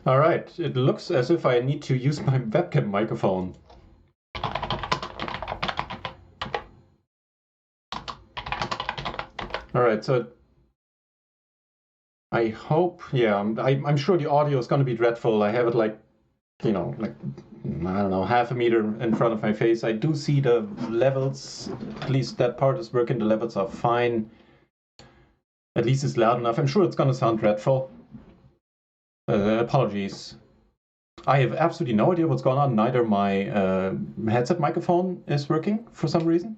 All right, it looks as if I need to use my webcam microphone. All right, so I hope, yeah, I'm sure the audio is going to be dreadful. I have it like, I don't know, half a meter in front of my face. I do see the levels, at least that part is working. The levels are fine. At least it's loud enough. I'm sure it's going to sound dreadful. Apologies. I have absolutely no idea what's going on. Neither my headset microphone is working for some reason.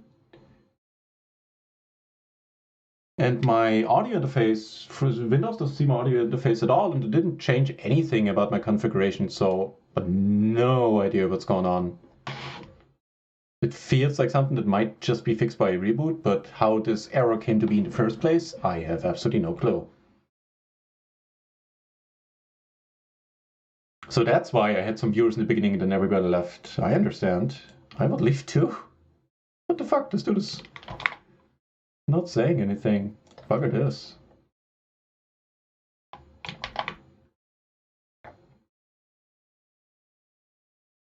And my audio interface for Windows doesn't see my audio interface at all, and it didn't change anything about my configuration, so but no idea what's going on. It feels like something that might just be fixed by a reboot, but how this error came to be in the first place, I have absolutely no clue. So that's why I had some viewers in the beginning and then everybody left. I understand. I would leave too. What the fuck? This dude is not saying anything. Bugger this.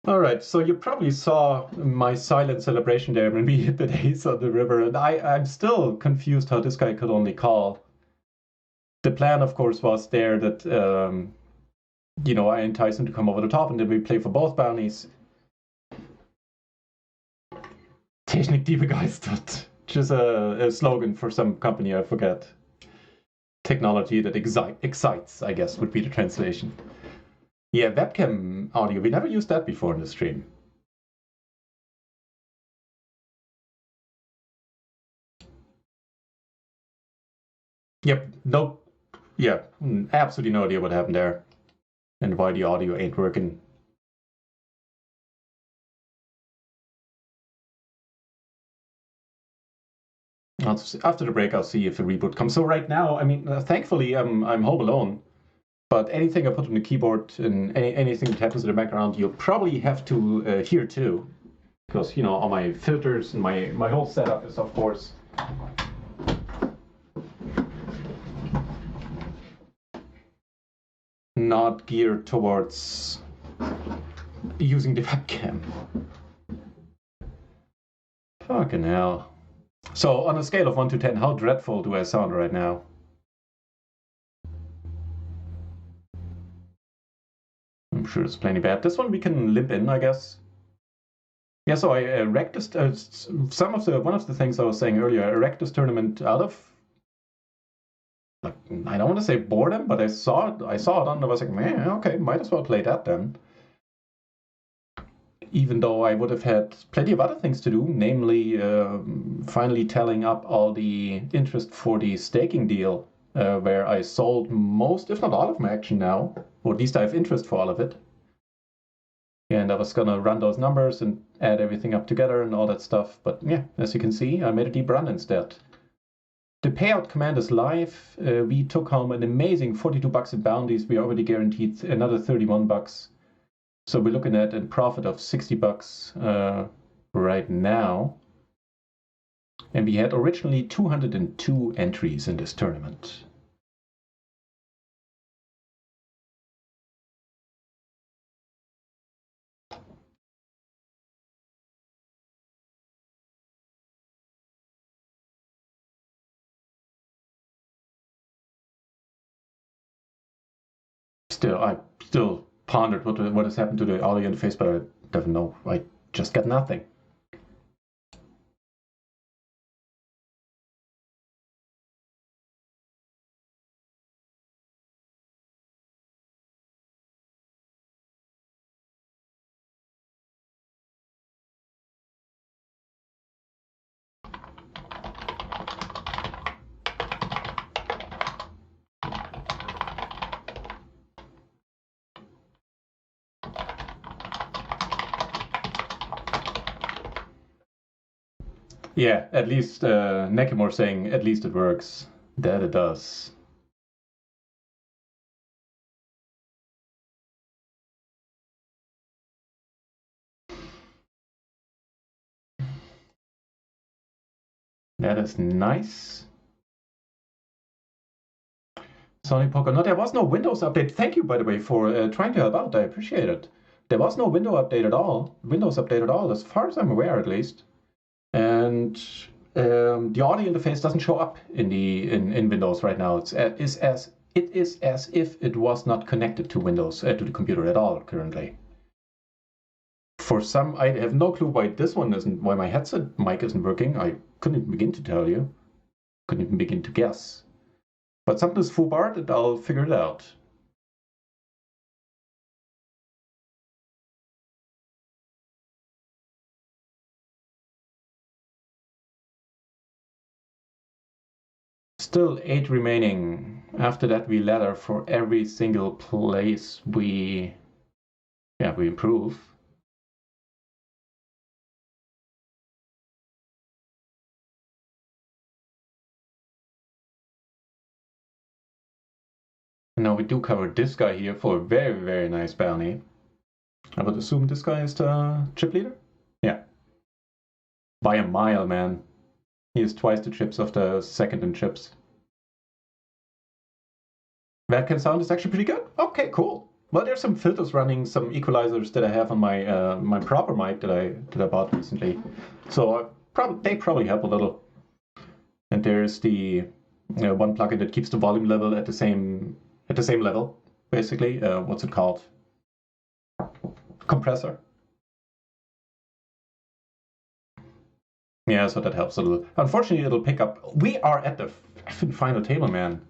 All right, so you probably saw my silent celebration there when we hit the days on the river, and I'm still confused how this guy could only call. The plan, of course, was there that, I entice him to come over the top, and then we play for both bounties. Technik die begeistert. Just a slogan for some company, I forget. Technology that excites, I guess, would be the translation. Yeah, webcam audio. We never used that before in the stream. Yep, no, yeah, absolutely no idea what happened there and why the audio ain't working. After the break, I'll see if a reboot comes. So right now, I mean, thankfully, I'm home alone. But anything I put on the keyboard and anything that happens in the background, you'll probably have to hear too, because all my filters and my whole setup is, of course, not geared towards using the webcam. Fucking hell. So on a scale of 1 to 10, how dreadful do I sound right now? I'm sure it's plenty bad. This one we can limp in, I guess. Yeah, so I wrecked this. One of the things I was saying earlier, I wrecked this tournament out of, like, I don't want to say boredom, but I saw it on, and I was like, man, okay, might as well play that then. Even though I would have had plenty of other things to do, namely finally tallying up all the interest for the staking deal, where I sold most, if not all of my action now, or at least I have interest for all of it. And I was gonna run those numbers and add everything up together and all that stuff. But yeah, as you can see, I made a deep run instead. The payout command is live. We took home an amazing 42 bucks in bounties. We already guaranteed another 31 bucks. So we're looking at a profit of 60 bucks right now. And we had originally 202 entries in this tournament. I still pondered what has happened to the audio interface, but I don't know. I just got nothing. Yeah, at least Nekimore saying at least it works. That it does. That is nice. Sony Poker. No, there was no Windows update. Thank you, by the way, for trying to help out. I appreciate it. There was no Windows update at all, as far as I'm aware, at least. And the audio interface doesn't show up in Windows right now. It is as if it was not connected to Windows to the computer at all currently. For some, I have no clue why my headset mic isn't working. I couldn't even begin to tell you. Couldn't even begin to guess. But something is foobarred and I'll figure it out. Still 8 remaining. After that, we ladder for every single place we improve. Now we do cover this guy here for a very, very nice bounty. I would assume this guy is the chip leader? Yeah. By a mile, man. He is twice the chips of the second in chips. Webcam sound is actually pretty good. Okay, cool. Well, there's some filters running, some equalizers that I have on my my proper mic that I bought recently. So they probably help a little. And there's the one plugin that keeps the volume level at the same level, basically. What's it called? Compressor. Yeah, so that helps a little. Unfortunately, it'll pick up. We are at the final table, man.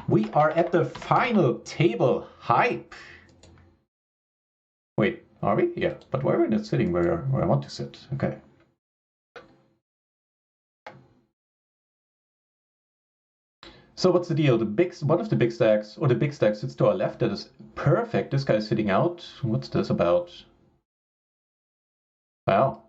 We are at the final table. Hype. Wait, are we? Yeah, but we're not sitting where I want to sit. Okay. So what's the deal? One of the big stacks, or the big stack sits to our left. That is perfect. This guy's sitting out. What's this about? Wow.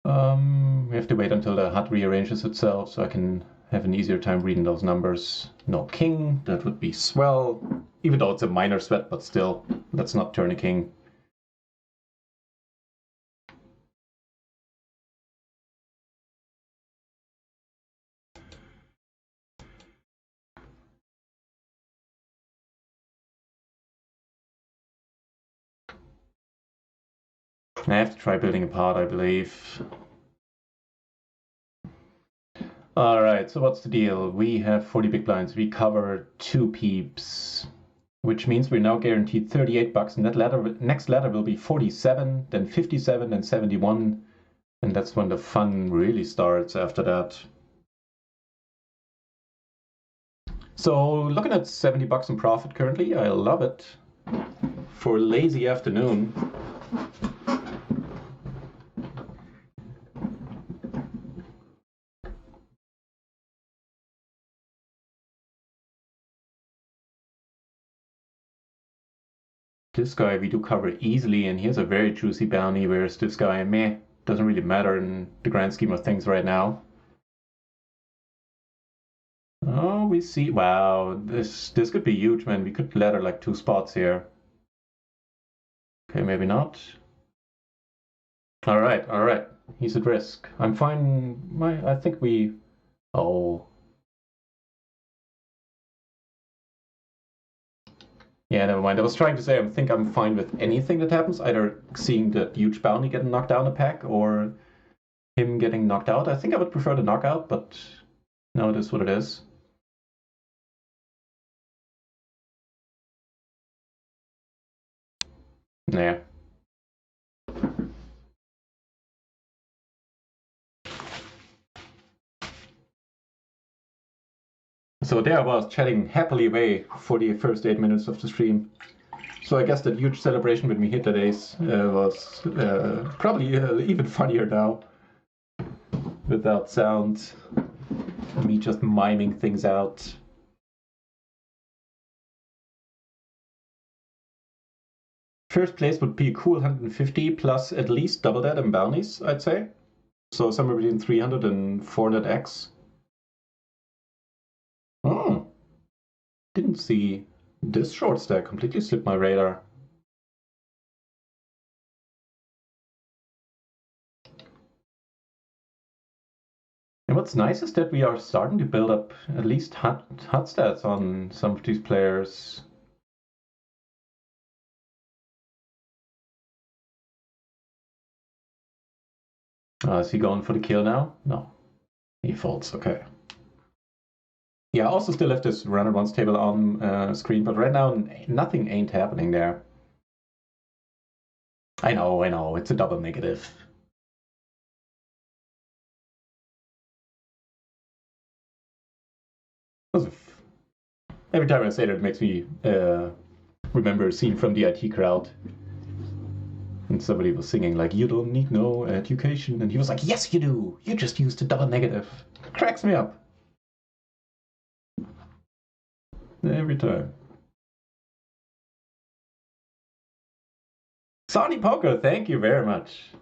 We have to wait until the HUD rearranges itself so I can have an easier time reading those numbers. No king. That would be swell. Even though it's a minor sweat, but still, let's not turn a king. I have to try building a pod, I believe. All right, so what's the deal? We have 40 big blinds. We cover 2 peeps, which means we're now guaranteed 38 bucks. And that next ladder will be 47, then 57, then 71. And that's when the fun really starts after that. So looking at 70 bucks in profit currently, I love it. For a lazy afternoon. This guy we do cover easily, and here's a very juicy bounty, whereas this guy, meh, doesn't really matter in the grand scheme of things right now. Oh, we see. Wow, this could be huge, man. We could ladder like 2 spots here. Okay, maybe not. All right. He's at risk. I'm fine. I think we. Oh. Yeah, never mind. I was trying to say I think I'm fine with anything that happens, either seeing the huge bounty get knocked down a pack or him getting knocked out. I think I would prefer the knockout, but no, it is what it is. Nah. So there I was chatting happily away for the first 8 minutes of the stream. So I guess that huge celebration when we hit that ace was probably even funnier now. Without sound. Me just miming things out. First place would be a cool 150 plus at least double that in bounties, I'd say. So somewhere between 300 and 400x. Oh, didn't see this short stack. Completely slipped my radar. And what's nice is that we are starting to build up at least hot stats on some of these players. Is he going for the kill now? No. He folds, okay. Yeah, I also still have this runner once table on screen, but right now nothing ain't happening there. I know, it's a double negative. Every time I say that, it makes me remember a scene from the IT crowd. And somebody was singing like, "You don't need no education," and he was like, "Yes, you do. You just used a double negative." Cracks me up every time. Sony Poker, thank you very much.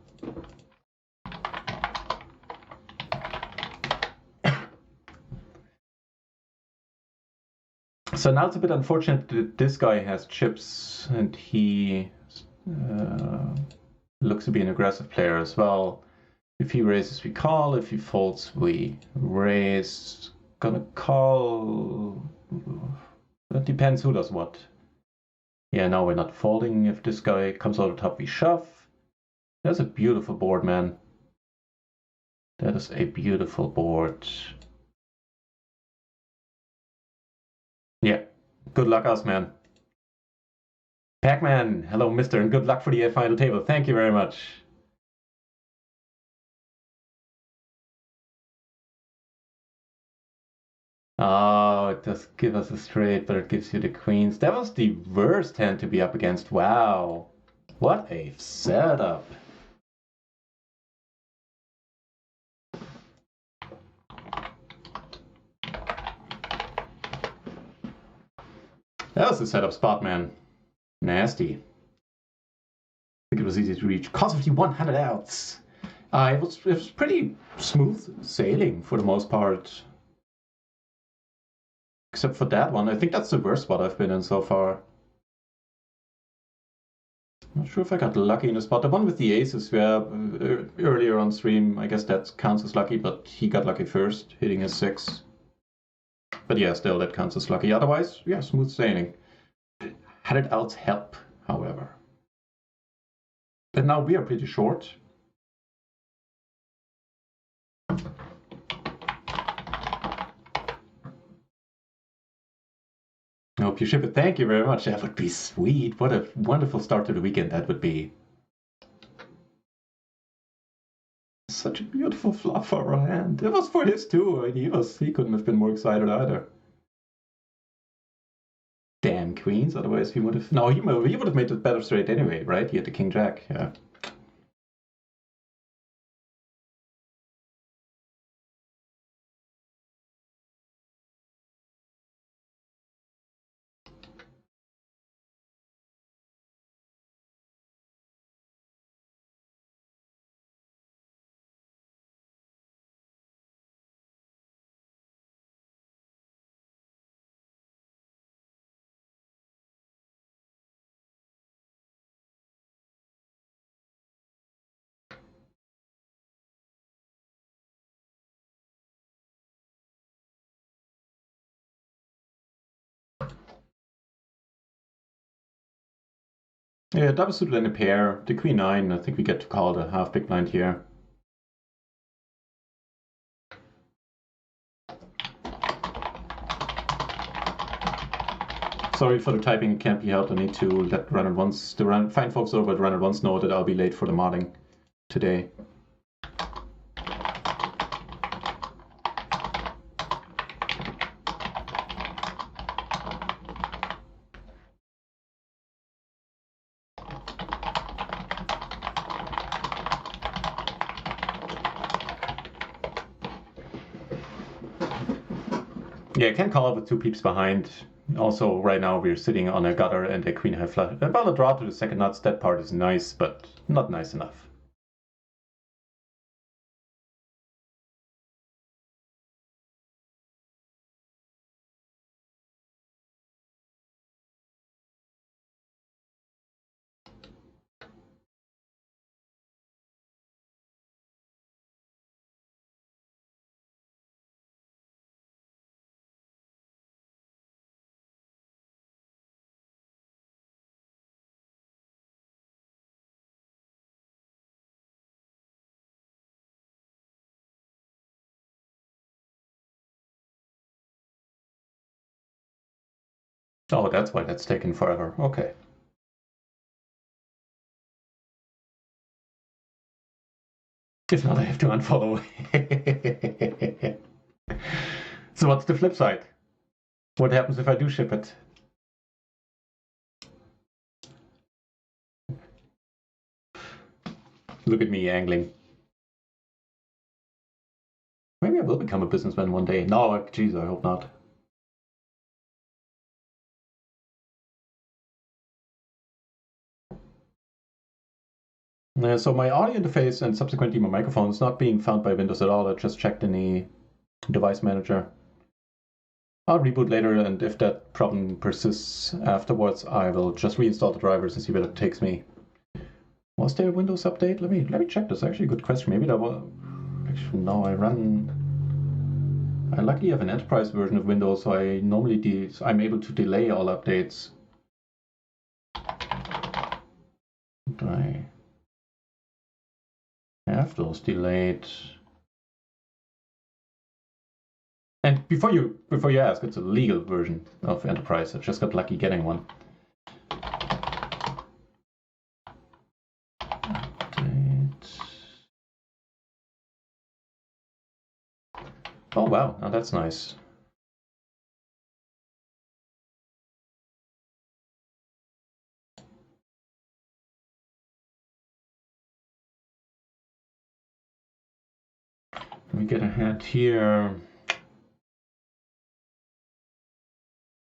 So now it's a bit unfortunate that this guy has chips and he looks to be an aggressive player as well. If he raises, we call. If he folds, we raise. Gonna call. That depends who does what. Yeah, now we're not folding. If this guy comes out of top, we shove. That's a beautiful board, man. That is a beautiful board. Yeah, good luck us, man. Pac-Man, hello, mister, and good luck for the final table. Thank you very much. Oh, it does give us a straight, but it gives you the queens. That was the worst hand to be up against. Wow. What a setup. That was a setup spot, man. Nasty. I think it was easy to reach. Cause of the 100 outs. It was pretty smooth sailing for the most part. Except for that one. I think that's the worst spot I've been in so far. Not sure if I got lucky in the spot. The one with the aces, where earlier on stream, I guess that counts as lucky, but he got lucky first, hitting his 6. But yeah, still, that counts as lucky. Otherwise, yeah, smooth sailing. 100 outs help, however. And now we are pretty short. I hope you ship it. Thank you very much. That would be sweet. What a wonderful start to the weekend that would be. Such a beautiful flop for our hand. It was for his too. He couldn't have been more excited either. Damn queens. Otherwise, he would have. No, he would have made it better straight anyway, right? He had the king jack. Yeah. Yeah, double suited and a pair. The queen 9. I think we get to call the half big blind here. Sorry for the typing, it can't be helped. I need to let run at once. The fine folks over at run at once know that I'll be late for the modding today. Yeah, I can call it with 2 peeps behind. Also, right now we're sitting on a gutter and a queen high flush. Well, a draw to the second nuts, that part is nice, but not nice enough. Oh, that's why that's taken forever. Okay. If not, I have to unfollow. So what's the flip side? What happens if I do ship it? Look at me angling. Maybe I will become a businessman one day. No, geez, I hope not. So my audio interface and subsequently my microphone is not being found by Windows at all. I just checked in the device manager. I'll reboot later, and if that problem persists afterwards, I will just reinstall the drivers and see where it takes me. Was there a Windows update? Let me check this. Actually, a good question. Maybe that was. Actually, no. I luckily have an enterprise version of Windows, so I'm able to delay all updates. Do I have those delayed? And before you ask, it's a legal version of enterprise. I just got lucky getting one. Oh wow, now that's nice. Let me get ahead here.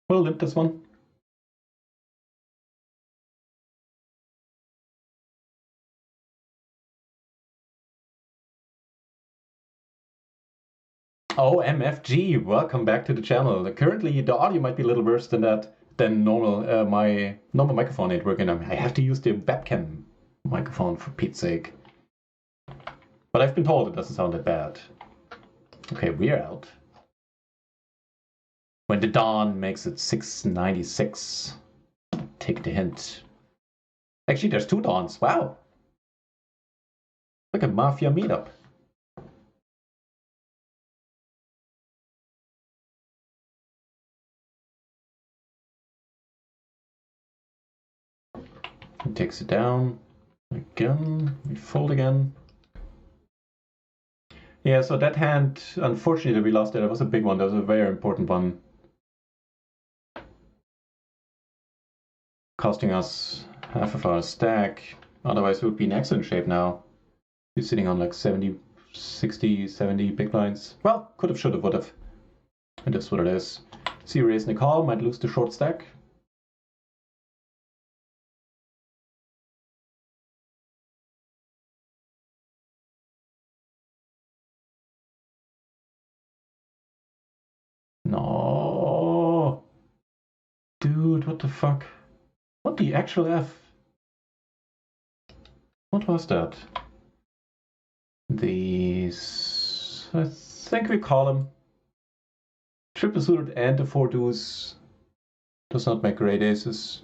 We'll limp this one. Oh, MFG, welcome back to the channel. Currently, the audio might be a little worse than normal. My normal microphone ain't working. I have to use the webcam microphone for Pete's sake. But I've been told it doesn't sound that bad. Okay, we're out. When the dawn makes it 6:96. Take the hint. Actually, there's 2 dawns. Wow. Like a mafia meetup. He takes it down. Again. We fold again. Yeah, so that hand, unfortunately, we lost it. It was a big one. That was a very important one. Costing us half of our stack. Otherwise, we would be in excellent shape now. He's sitting on like 70, 60, 70 big blinds. Well, could have, should have, would have. And that's what it is. See, raising the call, might lose the short stack. No. Dude, what the fuck? What the actual F? What was that? These... I think we call them triple suited and the 4 deuce. Does not make great aces.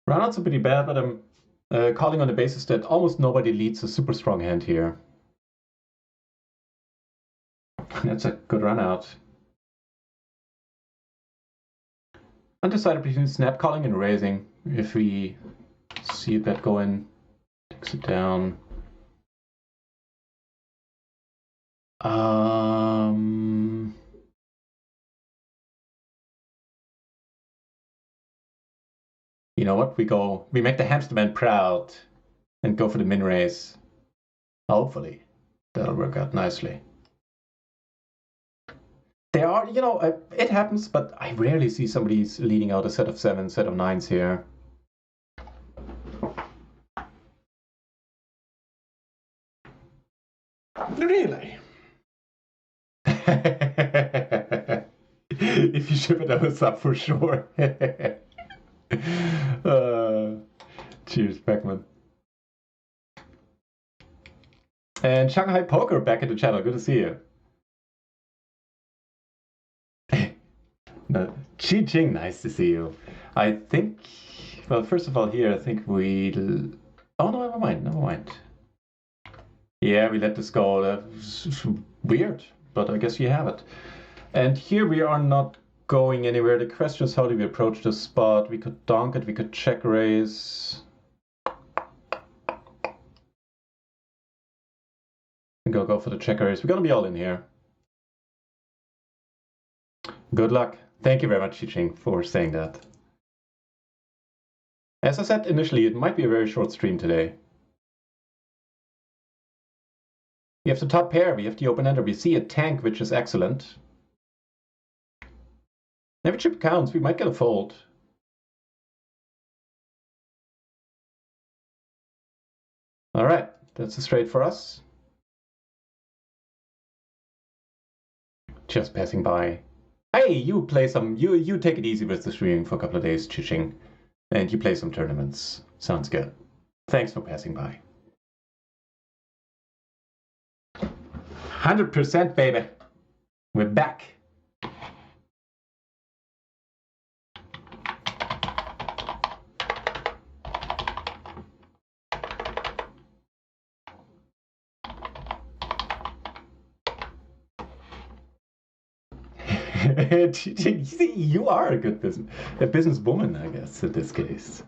Runouts are pretty bad, but I'm calling on the basis that almost nobody leads a super strong hand here. That's a good run out. Undecided between snap calling and raising. If we see a bet go in, takes it down. You know what? We make the hamster man proud and go for the min raise. Hopefully, that'll work out nicely. There are, it happens, but I rarely see somebody leading out a set of 7s, set of 9s here. Really? If you ship it, I will sub for sure. Cheers, Beckman. And Shanghai Poker back at the channel. Good to see you. Xi Jing, nice to see you. I think, well, first of all, here, I think we. Oh, no, never mind, never mind. Yeah, we let this go. That's weird, but I guess you have it. And here we are not going anywhere. The question is, how do we approach this spot? We could donk it, we could check raise. I think I'll go for the check raise. We're gonna be all in here. Good luck. Thank you very much, Xi for saying that. As I said initially, it might be a very short stream today. We have the top pair, we have the open ender, we see a tank, which is excellent. Every chip counts, we might get a fold. All right, that's a straight for us. Just passing by. Hey, you play some, you take it easy with the streaming for a couple of days, Chiching. And you play some tournaments. Sounds good. Thanks for passing by. 100%, baby. We're back. You are a good businesswoman, I guess, in this case.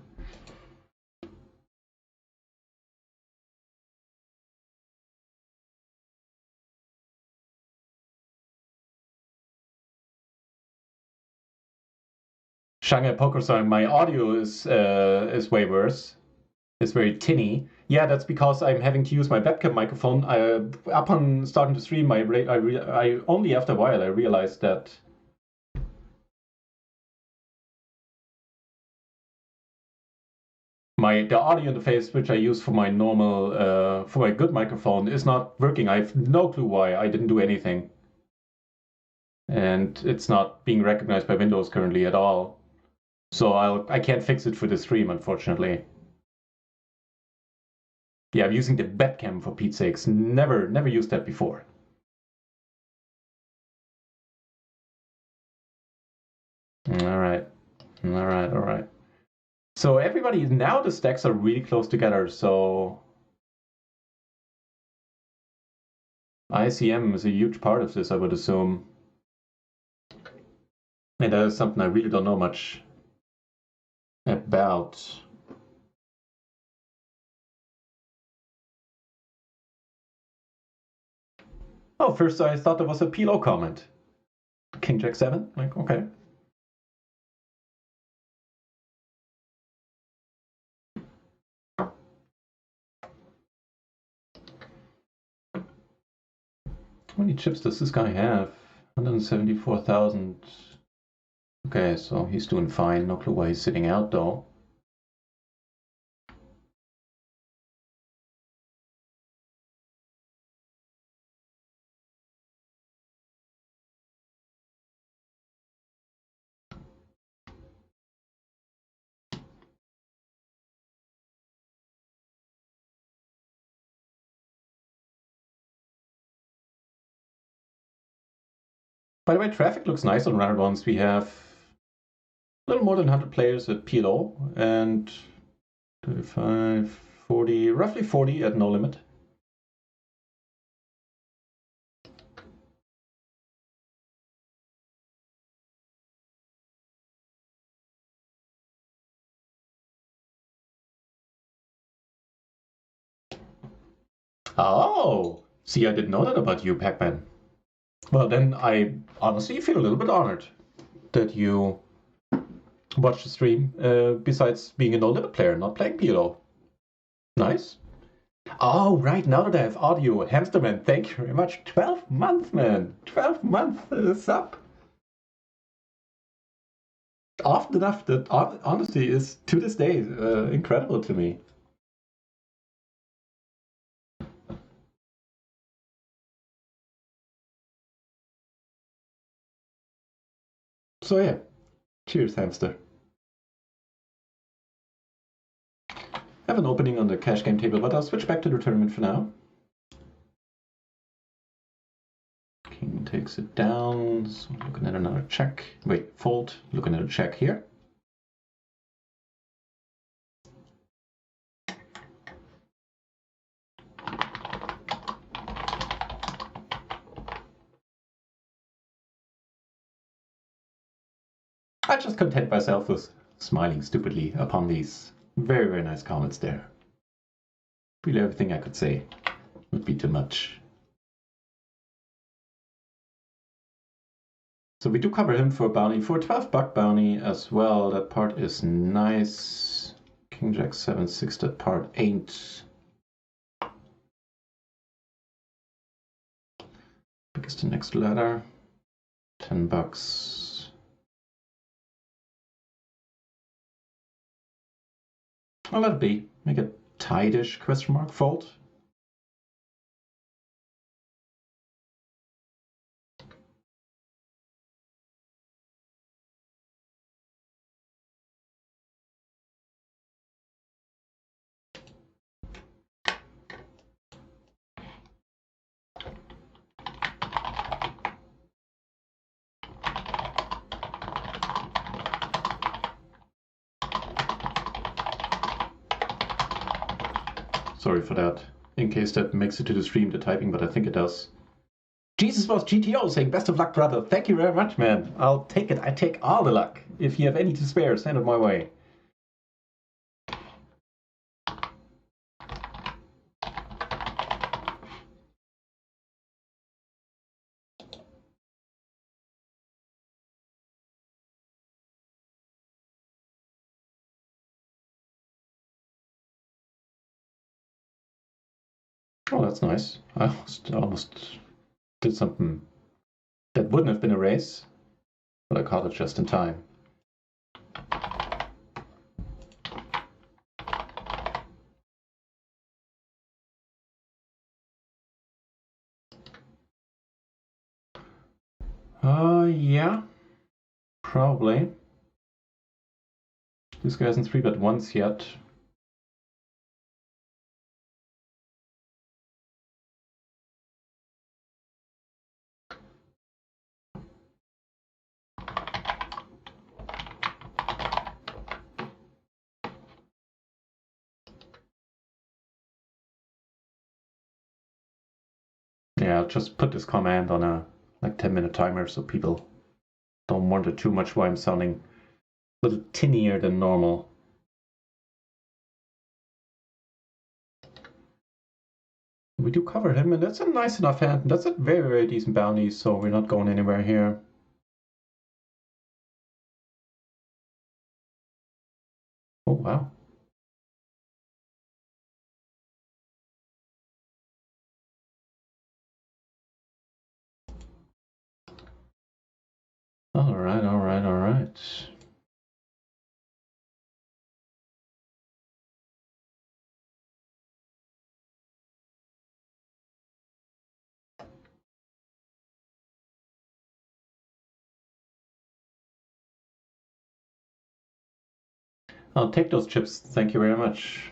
Shanghai Poker, sorry, my audio is way worse. It's very tinny. Yeah, that's because I'm having to use my webcam microphone. Upon starting to stream, I only after a while I realized that the audio interface, which I use for my normal for my good microphone, is not working. I have no clue why. I didn't do anything, and it's not being recognized by Windows currently at all. So I can't fix it for the stream, unfortunately. Yeah, I'm using the webcam for Pete's sakes. Never used that before. All right. So everybody, now the stacks are really close together, so ICM is a huge part of this, I would assume. And that is something I really don't know much about. Oh, first I thought there was a PLO comment. King Jack 7? Like, okay. How many chips does this guy have? 174,000. Okay, so he's doing fine. No clue why he's sitting out, though. By the way, traffic looks nice on round ones. We have a little more than 100 players at PLO and 35, 40, roughly 40 at no limit. Oh, see, I didn't know that about you, Pac-Man. Well, then I honestly feel a little bit honored that you watched the stream, besides being a no-limit player, not playing PLO. Nice. Oh, right, now that I have audio, Hamsterman, thank you very much. 12 months, man. 12 months sub. Often enough that honesty is, to this day, incredible to me. So yeah, cheers, hamster. I have an opening on the cash game table, but I'll switch back to the tournament for now. King takes it down. So looking at another check. Wait, fold. Looking at a check here. I just content myself with smiling stupidly upon these very, very nice comments there. Really everything I could say would be too much. So we do cover him for a bounty, for a 12-buck bounty as well. That part is nice. King Jack 7-6, that part ain't. Because the next ladder, 10 bucks. I'll let it be. Make it tight-ish, question mark, fold. Sorry for that. In case that makes it to the stream, the typing, but I think it does. Jesus was GTO saying best of luck, brother. Thank you very much, man. I'll take it. I take all the luck. If you have any to spare, send it my way. Oh, that's nice. I almost did something that wouldn't have been a race, but I caught it just in time. Yeah, probably. This guy hasn't 3-bet once yet. Yeah, I'll just put this command on a 10-minute timer so people don't wonder too much why I'm sounding a little tinnier than normal. We do cover him, and that's a nice enough hand. That's a very, very decent bounty, so we're not going anywhere here. Oh, wow. All right, all right, all right. I'll take those chips. Thank you very much.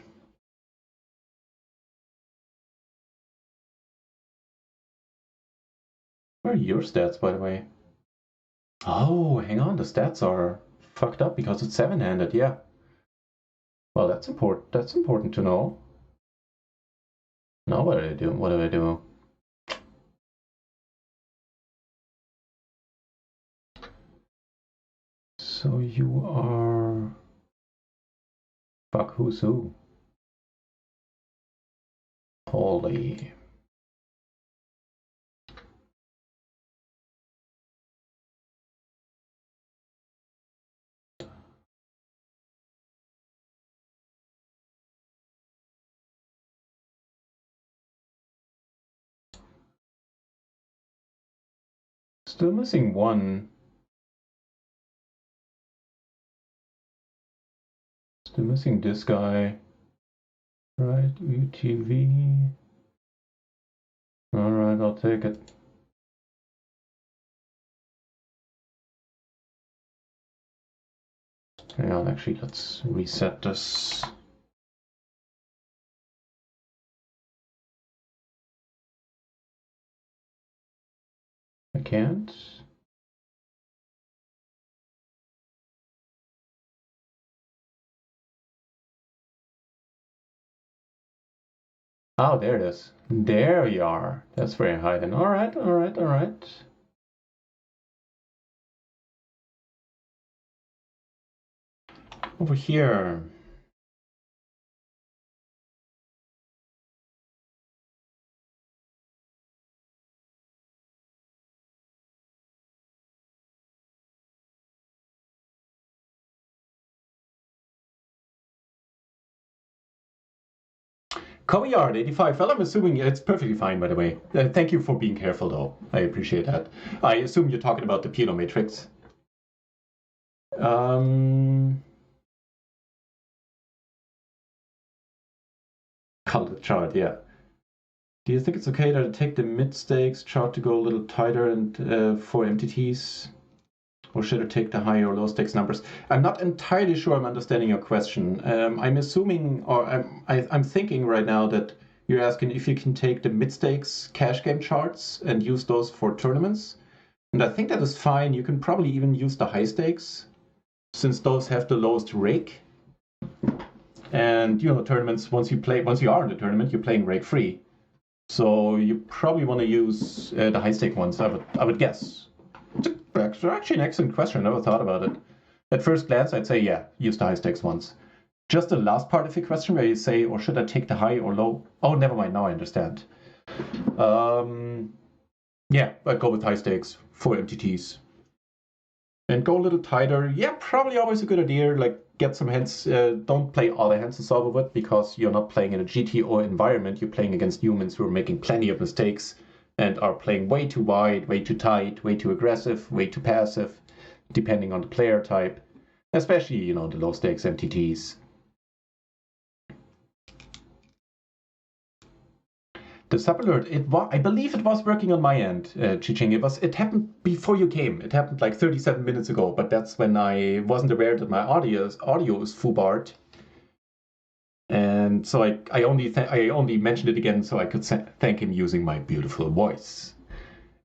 Where are your stats, by the way? Oh, hang on. The stats are fucked up because it's 7-handed. Yeah. Well, that's important. That's important to know. Now what do I do? What do I do? So you are... Fuck, who's who? Holy... Still missing one. Still missing this guy. Right, UTV. Alright, I'll take it. Hang on, actually, let's reset this. I can't. Oh, there it is. There you are. That's very high then. All right, all right, all right. Over here. Cowyard 85. Well, I'm assuming it's perfectly fine, by the way. Thank you for being careful, though. I appreciate that. I assume you're talking about the PLO matrix. Colored chart, yeah. Do you think it's okay that I take the mid stakes chart to go a little tighter and for MTTs? Or should I take the high or low stakes numbers? I'm not entirely sure I'm understanding your question. I'm assuming, or I'm thinking right now that you're asking if you can take the mid stakes cash game charts and use those for tournaments. And I think that is fine. You can probably even use the high stakes since those have the lowest rake. And tournaments, once you are in the tournament, you're playing rake free. So you probably want to use the high stake ones, I would guess. It's actually an excellent question. I never thought about it. At first glance, I'd say, yeah, use the high stakes ones. Just the last part of your question where you say, or should I take the high or low? Oh, never mind. Now I understand. Yeah, I'd go with high stakes for MTTs. And go a little tighter. Yeah, probably always a good idea. Like, get some hands. Don't play all the hands to solve it because you're not playing in a GTO environment. You're playing against humans who are making plenty of mistakes and are playing way too wide, way too tight, way too aggressive, way too passive, depending on the player type, especially, the low stakes MTTs. The sub alert, I believe it was working on my end, Chiching. It happened before you came. It happened like 37 minutes ago, but that's when I wasn't aware that my audio is foobarred. And so I only mentioned it again so I could thank him using my beautiful voice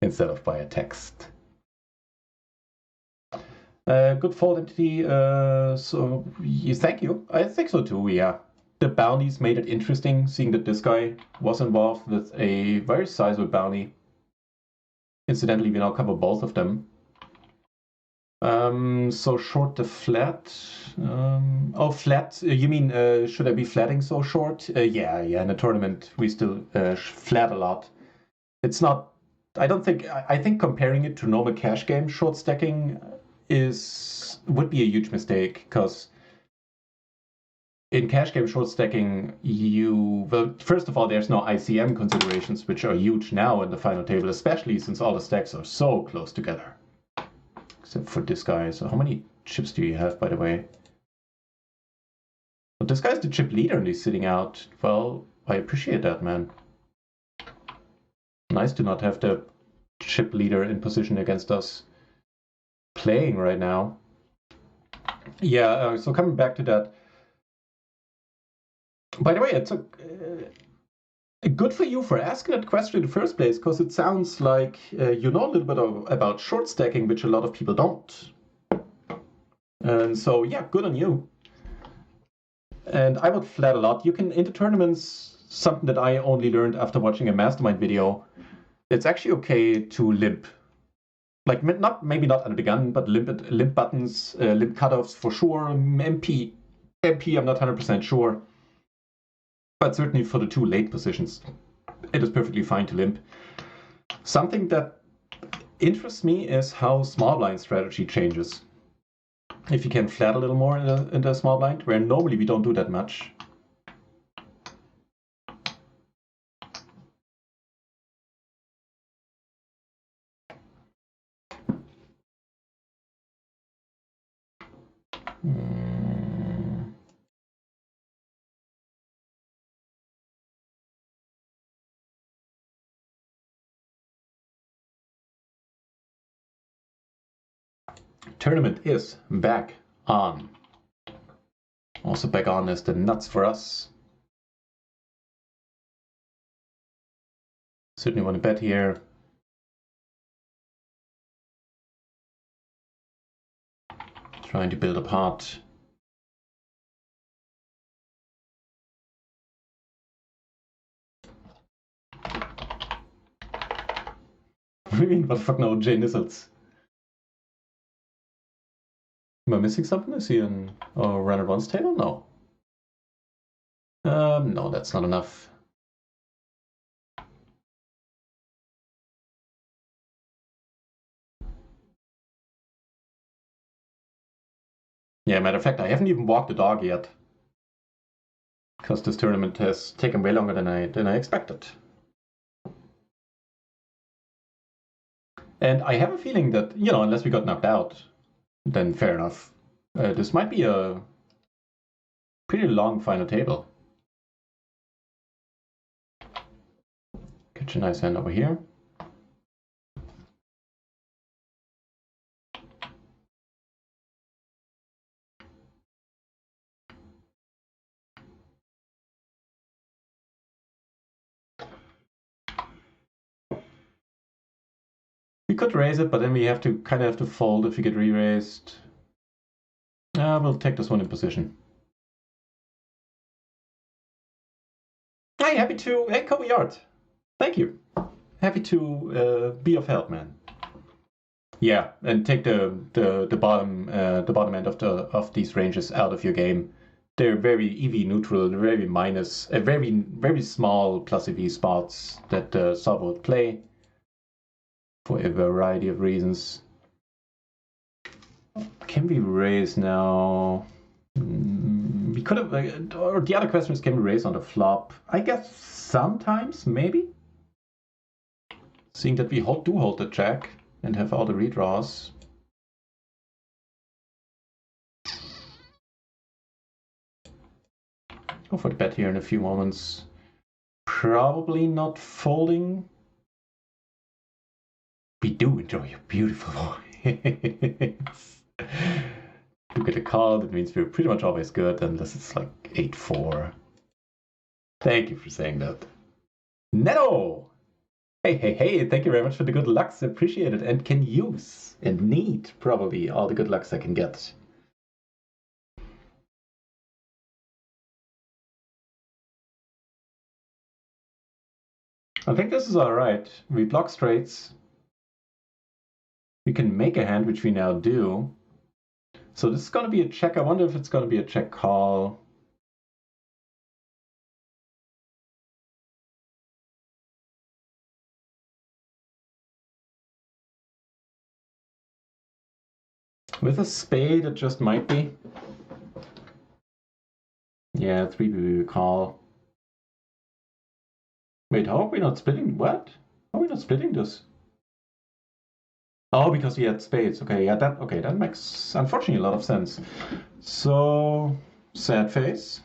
instead of via text. Good fold entity. So thank you. I think so too. Yeah, the bounties made it interesting seeing that this guy was involved with a very sizable bounty. Incidentally, we now cover both of them. So short the flat. Flat. You mean should I be flatting so short? Yeah. In a tournament we still flat a lot. It's not. I don't think. I think comparing it to normal cash game short stacking would be a huge mistake because in cash game short stacking first of all there's no ICM considerations which are huge now in the final table, especially since all the stacks are so close together. Except for this guy. So how many chips do you have, by the way? But this guy's the chip leader and he's sitting out. Well, I appreciate that, man. Nice to not have the chip leader in position against us playing right now. Yeah, so coming back to that. By the way, it's good for you for asking that question in the first place, because it sounds like you know a little bit about short stacking, which a lot of people don't. And so, yeah, good on you. And I would flat a lot. You can, in the tournaments, something that I only learned after watching a mastermind video, it's actually okay to limp. Like, maybe not under the gun, but limp buttons, limp cutoffs for sure. MP, I'm not 100% sure. But certainly for the two late positions, it is perfectly fine to limp. Something that interests me is how small blind strategy changes. If you can flat a little more in the small blind, where normally we don't do that much. Tournament is back on. Also back on is the nuts for us. Certainly want to bet here. trying to build apart. What do you mean, what the fuck, no, J Nizzles? Am I missing something? Is he in runner one's table? No. No, that's not enough. Yeah, matter of fact, I haven't even walked the dog yet. Because this tournament has taken way longer than I expected. And I have a feeling that, you know, unless we got knocked out, then fair enough. This might be a pretty long final table. Catch a nice hand over here. We could raise it, but then we kind of have to fold if we get re-raised. We'll take this one in position. Hey, happy to. Hey, Kobe Art. Thank you. Happy to be of help, man. Yeah, and take the bottom end of these ranges out of your game. They're very EV neutral, very minus, very small plus EV spots that solver would play for a variety of reasons. Can we raise now? We could have, or the other question is, can we raise on the flop? I guess sometimes, maybe. Seeing that we do hold the jack and have all the redraws. Go for the bet here in a few moments. Probably not folding. We do enjoy your beautiful voice. You get a call, that means we're pretty much always good, unless it's like 8-4. Thank you for saying that. Neto! Hey, thank you very much for the good lucks. Appreciate it, and can use and need probably all the good lucks I can get. I think this is alright. We block straights. We can make a hand, which we now do. So this is going to be a check. I wonder if it's going to be a check call. With a spade, it just might be. Yeah, 3 call. Wait, how are we not splitting? What? How are we not splitting this? Oh, because we had spades. Okay, yeah, that makes unfortunately a lot of sense. So, sad face.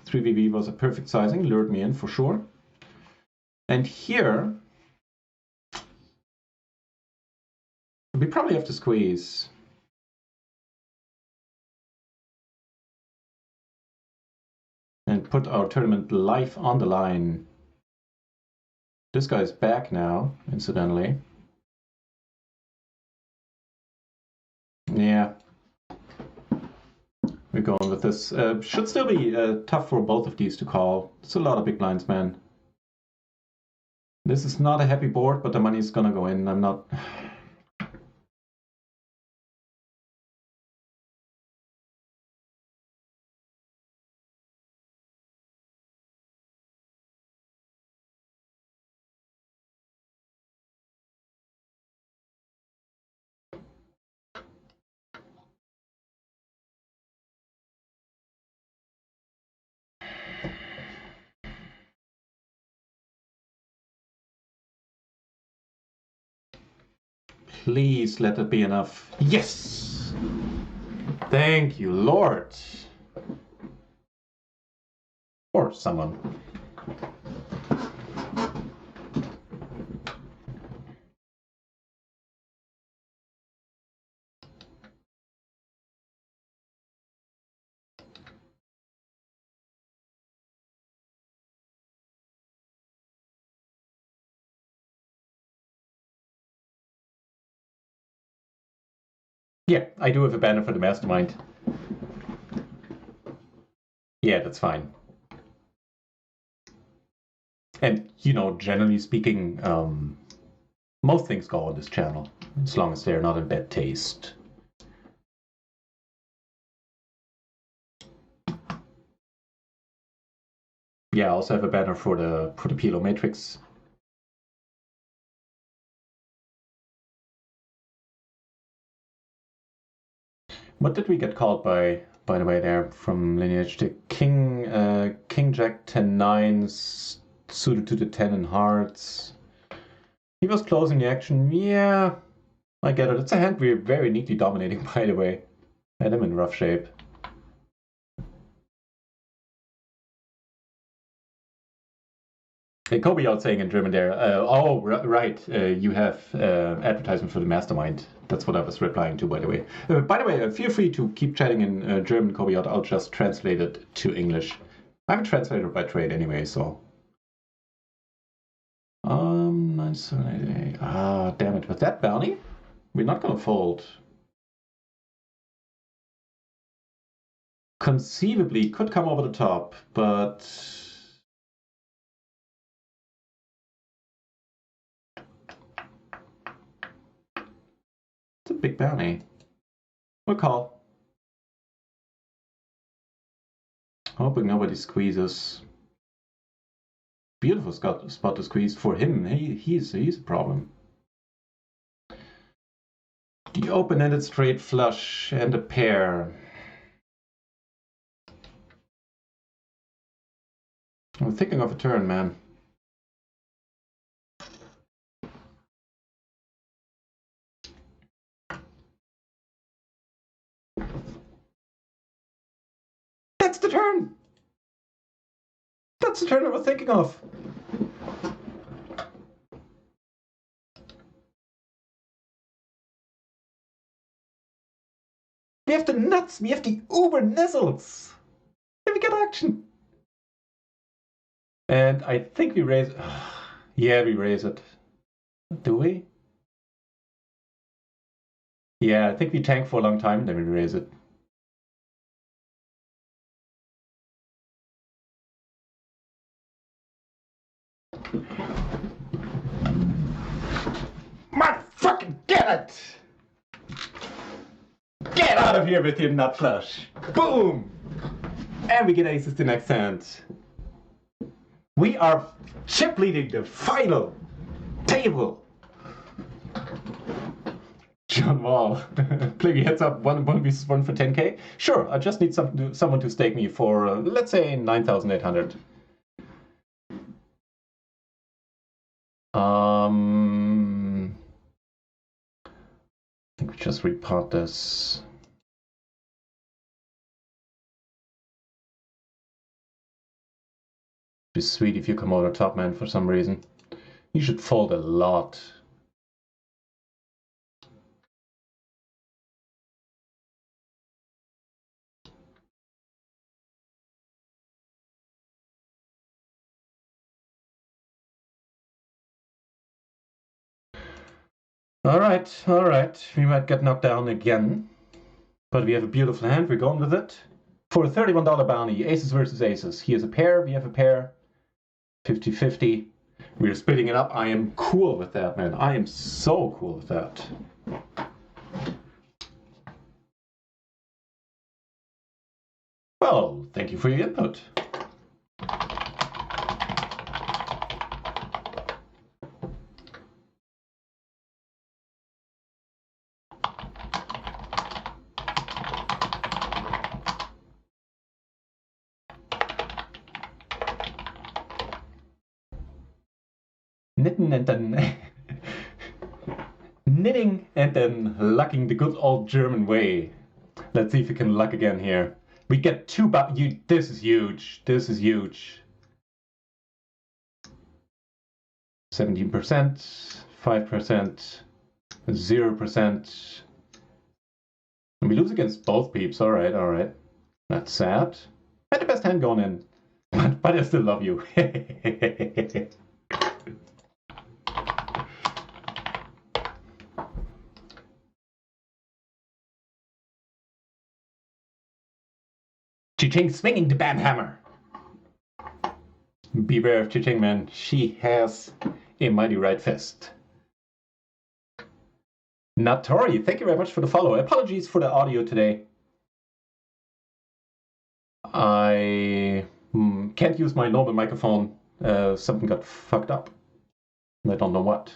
3VV was a perfect sizing, lured me in for sure. And here, we probably have to squeeze. And put our tournament life on the line. This guy's back now, incidentally. Yeah. We're going with this. Should still be tough for both of these to call. It's a lot of big blinds, man. This is not a happy board, but the money's gonna go in. I'm not... Please let it be enough. Yes! Thank you, Lord. Or someone. Yeah, I do have a banner for the mastermind. Yeah, that's fine. And, you know, generally speaking, most things go on this channel, as long as they're not in bad taste. Yeah, I also have a banner for the PLO matrix. What did we get called by the way, there from lineage? The King Jack 10-9 suited to the 10 in hearts. He was closing the action. Yeah, I get it. It's a hand we're very neatly dominating, by the way. And I'm in rough shape. Kobe out saying in German there, oh, right, you have advertisement for the mastermind. That's what I was replying to, by the way. Feel free to keep chatting in German, Kobe out. I'll just translate it to English. I'm a translator by trade anyway, so. 978. Ah, damn it. With that bounty, we're not gonna fold. Conceivably, could come over the top, but it's a big bounty. We'll call. Hoping nobody squeezes. Beautiful spot to squeeze for him. He's a problem. The open-ended straight flush and a pair. I'm thinking of a turn, man. That's the turn! That's the turn I was thinking of. We have the nuts, we have the uber nizzles. And we get action. And I think we raise... yeah, we raise it. Do we? Yeah, I think we tank for a long time, then we raise it. Motherfucking get it! Get out of here with your nut flush. Boom! And we get aces the next hand. We are chip leading the final table. John Wall. Play me heads up, 1v1 for 10k? Sure, I just need someone to stake me for, let's say, 9,800. I think we just repot this. It'd be sweet if you come over top, man, for some reason. You should fold a lot. All right. We might get knocked down again. But we have a beautiful hand. We're going with it. For a $31 bounty, aces versus aces. He has a pair, we have a pair. 50-50. We're splitting it up. I am cool with that, man. I am so cool with that. Well, thank you for your input. Knitting and then knitting and then lucking the good old German way. Let's see if we can luck again here. We get two this is huge. This is huge. 17%, 5%, 0%. And we lose against both peeps. All right. That's sad. Had the best hand going in. But I still love you. Chi-Ching swinging the banhammer. Beware of Chi-Ching, man. She has a mighty right fist. Natori, thank you very much for the follow. Apologies for the audio today. I can't use my normal microphone. Something got fucked up. I don't know what.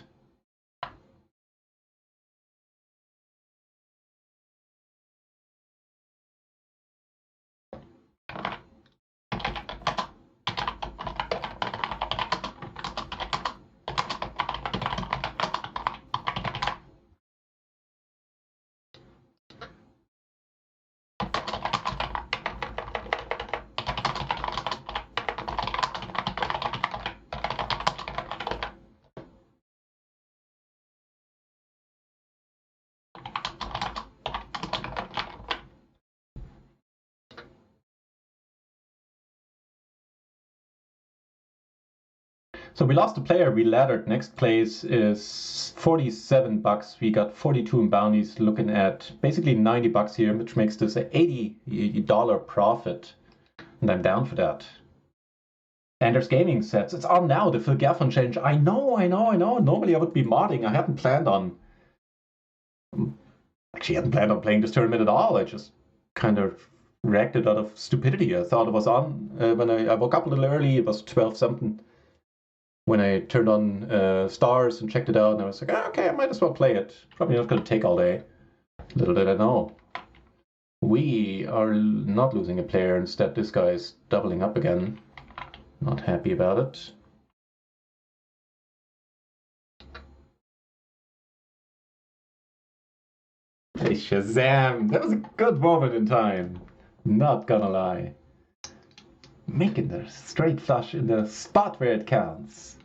So we lost a player, we laddered. Next place is 47 bucks. We got 42 in bounties, looking at basically 90 bucks here, which makes this an $80 profit. And I'm down for that. Anders Gaming sets. It's on now, the Phil Gaffon change. I know. Normally I would be modding. I hadn't planned on... Actually, I hadn't planned on playing this tournament at all. I just kind of reacted out of stupidity. I thought it was on. When I woke up a little early, it was 12 something. When I turned on stars and checked it out, and I was like, okay, I might as well play it. Probably not going to take all day. Little did I know. We are not losing a player. Instead, this guy is doubling up again. Not happy about it. Hey, Shazam! That was a good moment in time. Not gonna lie. Making the straight flush in the spot where it counts.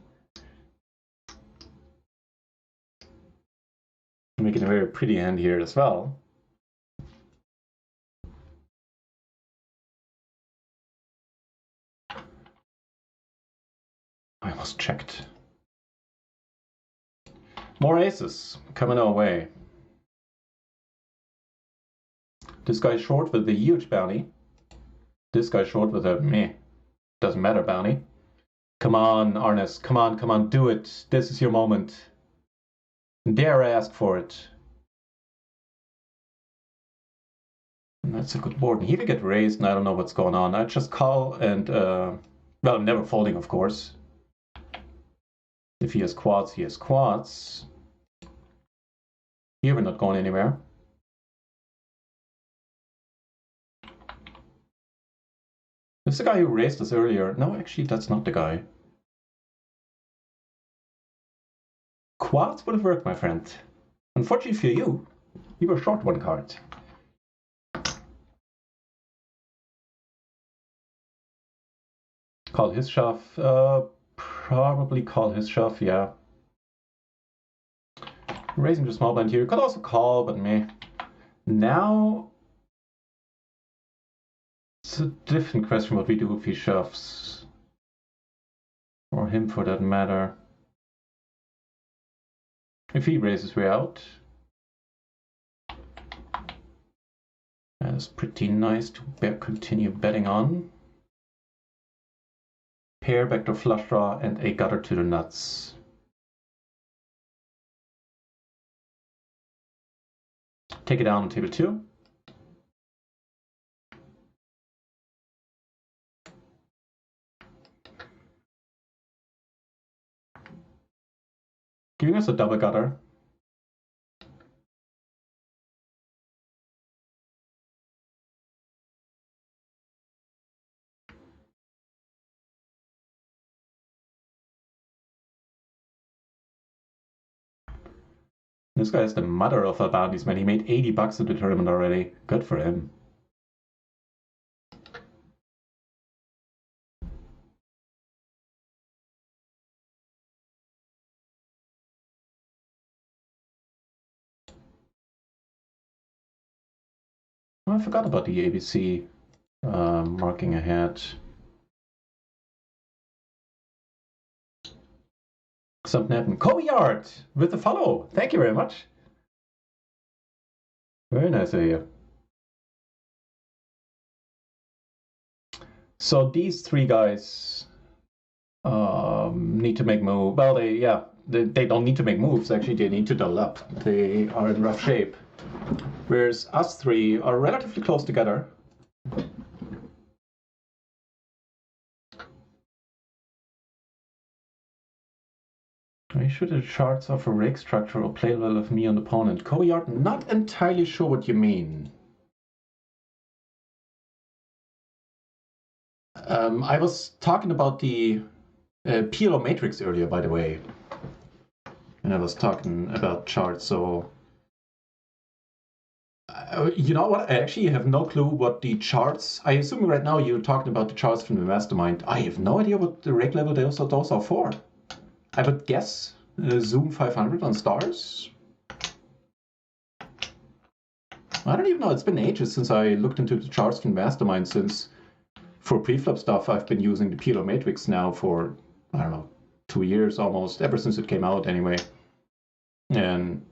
Making a very pretty hand here as well. I almost checked. More aces coming our way. This guy short with a huge bounty. This guy short with a meh. Doesn't matter bounty. Come on, Arnes. Come on, do it. This is your moment. Dare I ask for it. And that's a good board. And he will get raised, and I don't know what's going on. I just call and, well, I'm never folding, of course. If he has quads, he has quads. Here we're not going anywhere. This is the guy who raised us earlier. No, actually, that's not the guy. Quads would have worked, my friend. Unfortunately for you, you were short one card. Call his shove. Probably call his shove, yeah. Raising the small blind here. Could also call, but meh. Now, it's a different question what we do if he shoves. Or him for that matter. If he raises, we're out. That is pretty nice to continue betting on. Pair, backdoor flush draw, and a gutter to the nuts. Take it down on table 2. Giving us a double gutter. This guy is the mother of our bounties, man. He made 80 bucks in the tournament already. Good for him. Oh, I forgot about the ABC marking ahead. Something happened. Kobe Art with the follow. Thank you very much. Very nice of you. So these three guys need to make move. Well, they don't need to make moves. Actually, they need to double up. They are in rough shape. Whereas us three are relatively close together. I should the charts of a rake structure or play level of me and opponent. Koyard, not entirely sure what you mean. I was talking about the PLO matrix earlier, by the way. And I was talking about charts, so... you know what? I actually have no clue what the charts... I assume right now you're talking about the charts from the mastermind. I have no idea what the rake level those are for. I would guess Zoom 500 on stars. I don't even know. It's been ages since I looked into the charts from mastermind, since for preflop stuff I've been using the PLO matrix now for, I don't know, 2 years almost, ever since it came out anyway. And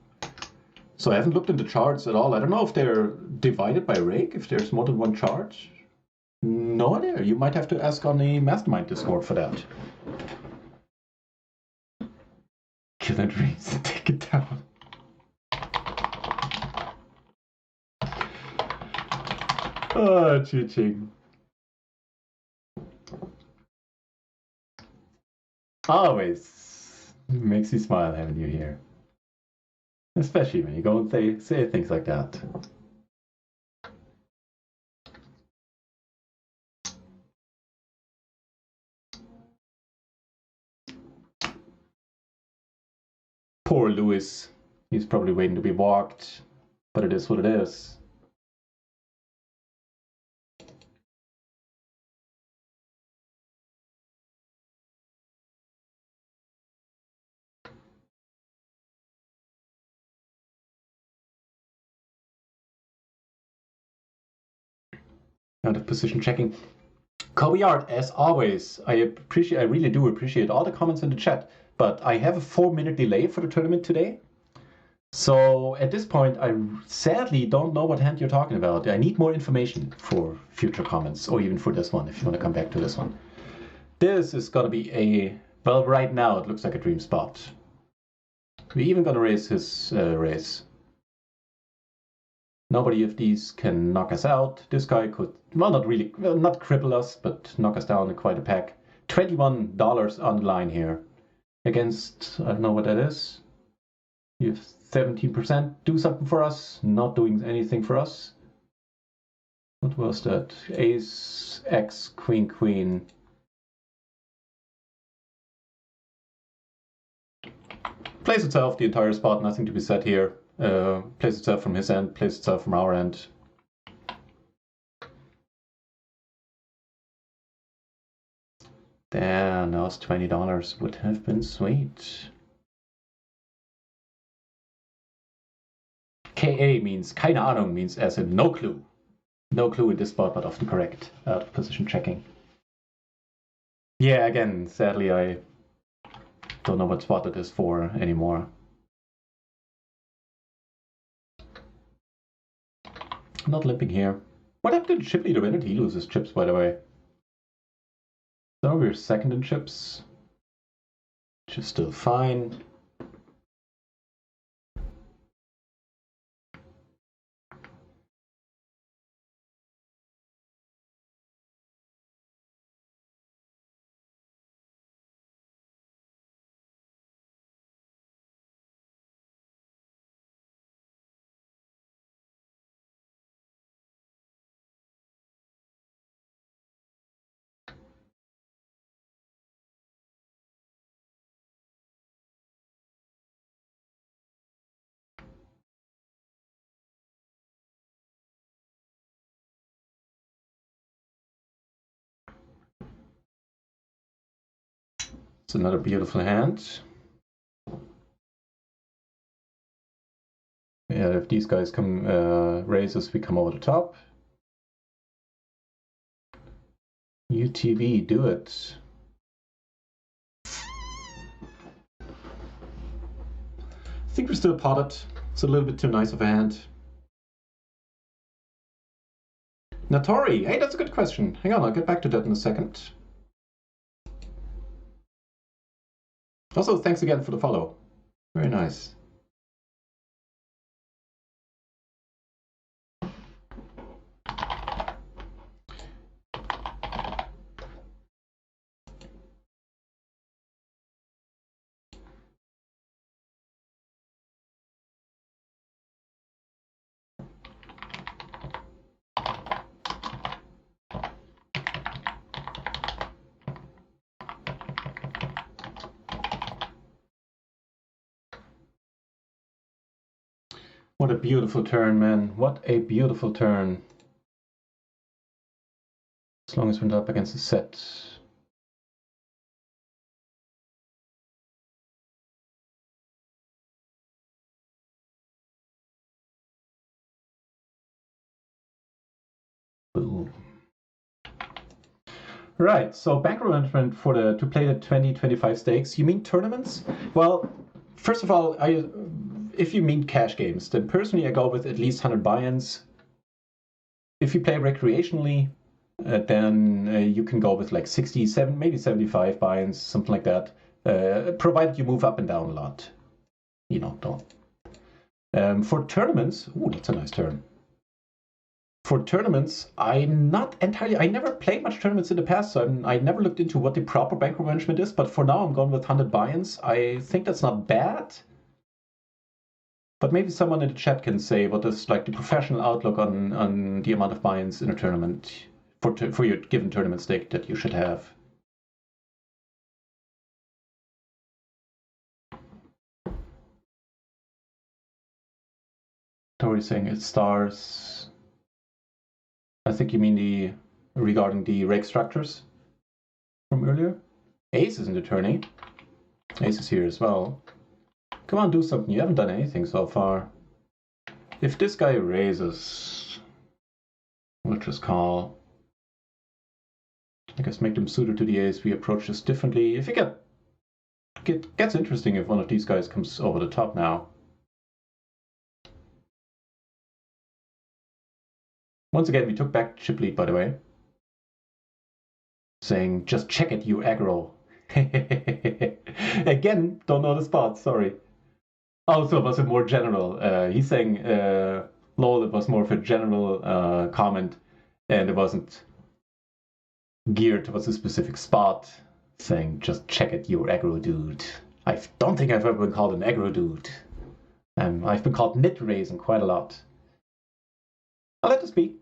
so I haven't looked into charts at all. I don't know if they're divided by rake, if there's more than one chart. No idea. You might have to ask on the mastermind Discord for that. Kill NutRaisin, take it down. Oh, Chi-Ching. Always makes you smile having you here. Especially when you go and say things like that. Poor Lewis. He's probably waiting to be walked, but it is what it is. Out of position checking. Koyard, as always, I really do appreciate all the comments in the chat, but I have a 4-minute delay for the tournament today. So at this point, I sadly don't know what hand you're talking about. I need more information for future comments, or even for this one, if you want to come back to this one. This is going to be well, right now it looks like a dream spot. We're even going to raise his raise. Nobody of these can knock us out. This guy could, well, not cripple us, but knock us down in quite a pack. $21 on the line here against, I don't know what that is. You have 17%. Do something for us. Not doing anything for us. What was that? Ace, X, Queen, Queen. Plays itself, the entire spot, nothing to be said here. Plays itself from his end, plays itself from our end. Damn, that was $20. Would have been sweet. KA means keine Ahnung, means as in no clue. No clue in this spot, but often correct. Out of position checking. Yeah, again, sadly, I don't know what spot it is for anymore. I'm not limping here. What happened to chip leader? When did he lose his chips, by the way? So we're second in chips, which is still fine. It's another beautiful hand. Yeah, if these guys come raises, we come over the top. UTV, do it. I think we're still potted. It's a little bit too nice of a hand. Natori, hey, that's a good question. Hang on, I'll get back to that in a second. Also, thanks again for the follow. Very nice. What a beautiful turn, man. What a beautiful turn. As long as we're not up against the set. Boom. Right, so bankroll management for to play the 2025 stakes. You mean tournaments? Well, first of all, if you mean cash games, then personally I go with at least 100 buy-ins. If you play recreationally, then you can go with like 67, maybe 75 buy-ins, something like that, provided you move up and down a lot. You know, don't. For tournaments, ooh, that's a nice turn. For tournaments, I'm not entirely. I never played much tournaments in the past, so I never looked into what the proper bankroll management is. But for now, I'm going with 100 buy-ins. I think that's not bad. But maybe someone in the chat can say what is like the professional outlook on the amount of buy-ins in a tournament for your given tournament stake that you should have. Tori saying it stars. I think you mean regarding the rake structures from earlier. Ace is in the tourney. Ace is here as well. Come on, do something. You haven't done anything so far. If this guy raises, we'll just call. I guess make them suited to the ace. We approach this differently. If you gets interesting if one of these guys comes over the top now. Once again, we took back chip lead, by the way. Saying, just check it, you aggro. Again, don't know the spot, sorry. Oh, so was it more general? He's saying, lol, it was more of a general comment, and it wasn't geared towards a specific spot, saying, just check it, you aggro dude. I don't think I've ever been called an aggro dude. I've been called NutRaisin quite a lot. I'll let this be.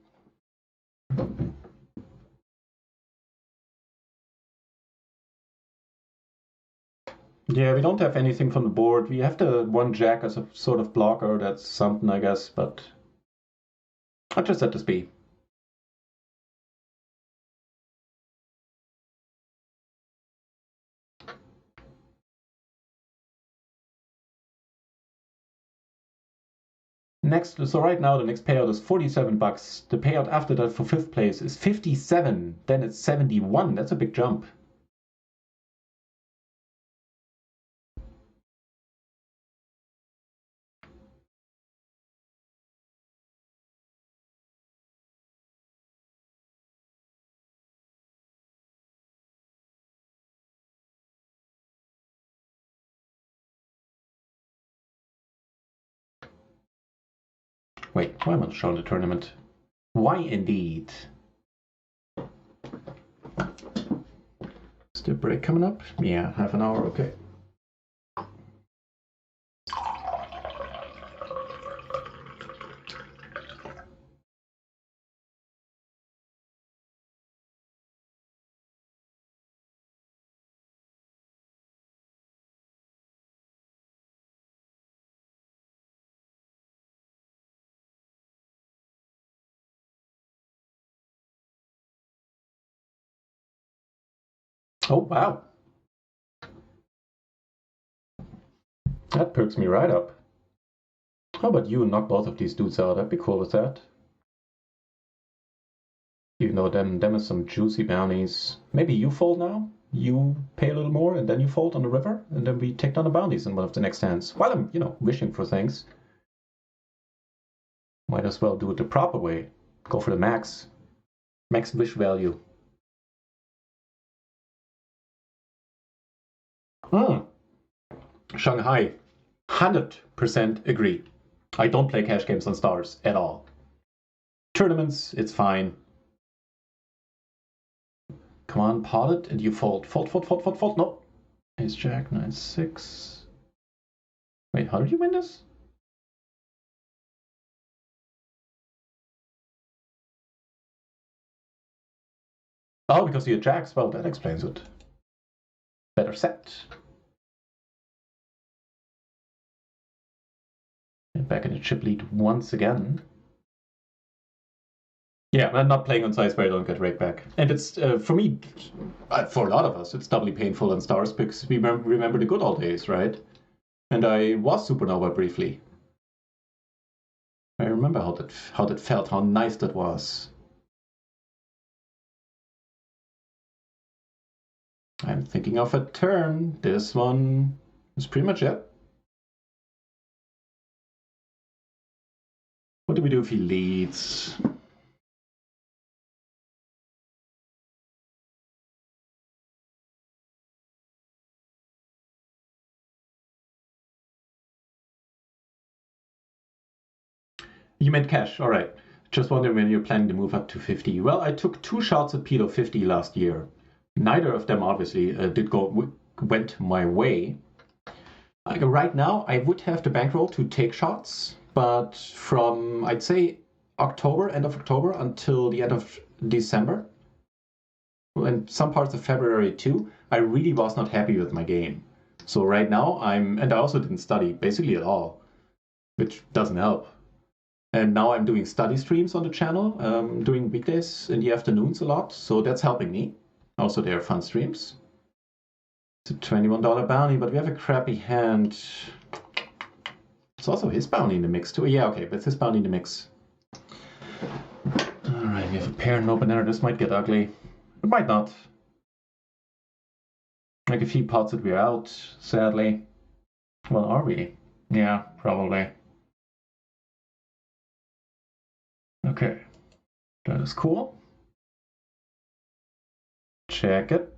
Yeah, we don't have anything from the board. We have the one jack as a sort of blocker. That's something, I guess, but I'll just let this be. Next, so right now the next payout is 47 bucks. The payout after that for fifth place is 57. Then it's 71. That's a big jump. Wait, why am I not showing the tournament? Why indeed? Is there a break coming up? Yeah, half an hour, okay. Oh, wow. That perks me right up. How about you knock both of these dudes out? I'd be cool with that. Even though them are some juicy bounties. Maybe you fold now? You pay a little more and then you fold on the river? And then we take down the bounties in one of the next hands. While I'm, wishing for things. Might as well do it the proper way. Go for the max. Max wish value. Shanghai. 100% agree. I don't play cash games on stars at all. Tournaments, it's fine. Come on, pot it, and you fold. Fold, fold, fold, fold, fold. No. Ace jack, 9-6. Wait, how did you win this? Oh, because you had jacks. Well, that explains it. Better set. And back in the chip lead once again. Yeah, I'm not playing on size where I don't get rake back. And it's, for me, for a lot of us, it's doubly painful on stars because we remember the good old days, right? And I was supernova briefly. I remember how that felt, how nice that was. I'm thinking of a turn. This one is pretty much it. What do we do if he leads? You meant cash, all right. Just wondering when you're planning to move up to 50. Well, I took 2 shots at PLO 50 last year. Neither of them obviously went my way. Right now, I would have the bankroll to take shots, but from I'd say end of October until the end of December, and some parts of February too, I really was not happy with my game. So right now and I also didn't study basically at all, which doesn't help. And now I'm doing study streams on the channel, doing weekdays in the afternoons a lot, so that's helping me. Also, they're fun streams. It's a $21 bounty, but we have a crappy hand. It's also his bounty in the mix too. Yeah, okay, but it's his bounty in the mix. Alright, we have a pair, no banana. This might get ugly. It might not. Like if he pots it, we're out, sadly. Well, are we? Yeah, probably. Okay, that is cool. Check it.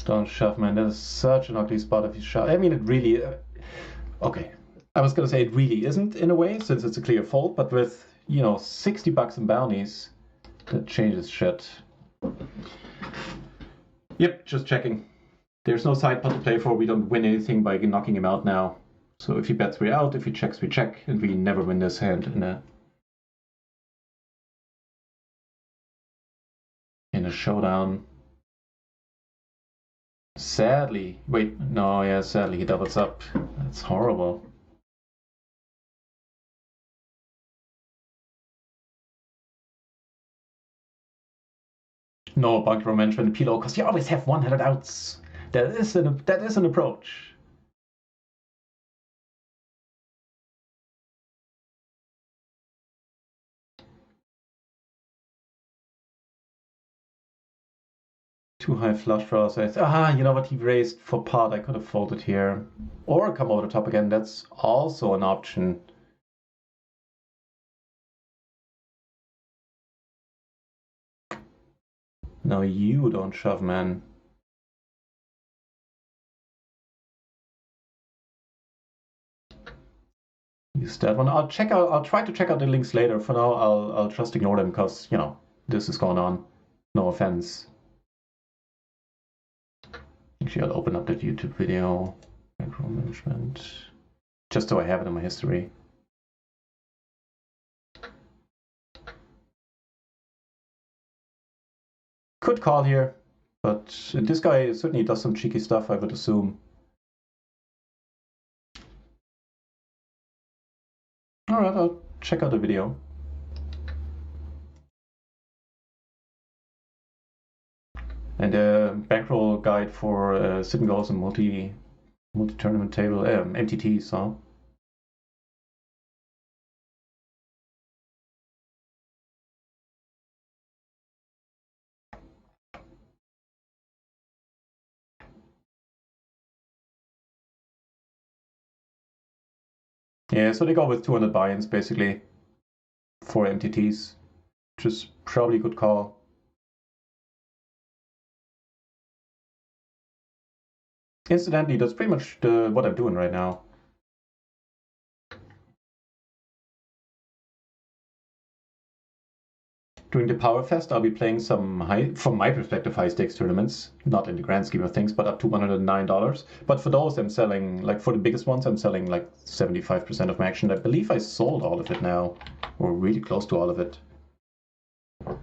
Don't shove, man. That is such an ugly spot if you shove. I mean, it really... okay. I was gonna say it really isn't in a way, since it's a clear fold, but with, you know, 60 bucks in bounties, that changes shit. Yep, just checking. There's no side pot to play for. We don't win anything by knocking him out now. So if he bets, we're out. If he checks, we check. And we never win this hand in a showdown. Sadly. Wait, no, yeah, sadly he doubles up. That's horrible. No bunker management in PLO, because you always have one-handed outs. That is an approach. Too high flush draws. You know what? He raised for pot. I could have folded here. Or come over the top again. That's also an option. No, you don't shove, man. Use that one. I'll try to check out the links later. For now, I'll just ignore them because, you know, this is going on. No offense. Actually, I'll open up that YouTube video. Micromanagement. Just so I have it in my history. Could call here, but this guy certainly does some cheeky stuff, I would assume. Alright, I'll check out the video. And a bankroll guide for sit and goes and multi-tournament table, MTT, so. Yeah, so they go with 200 buy-ins basically for MTTs, which is probably a good call. Incidentally, that's pretty much what I'm doing right now. During the Power Fest, I'll be playing some from my perspective, high stakes tournaments. Not in the grand scheme of things, but up to $109. But for those, I'm selling, like for the biggest ones, I'm selling like 75% of my action. I believe I sold all of it now, or really close to all of it. But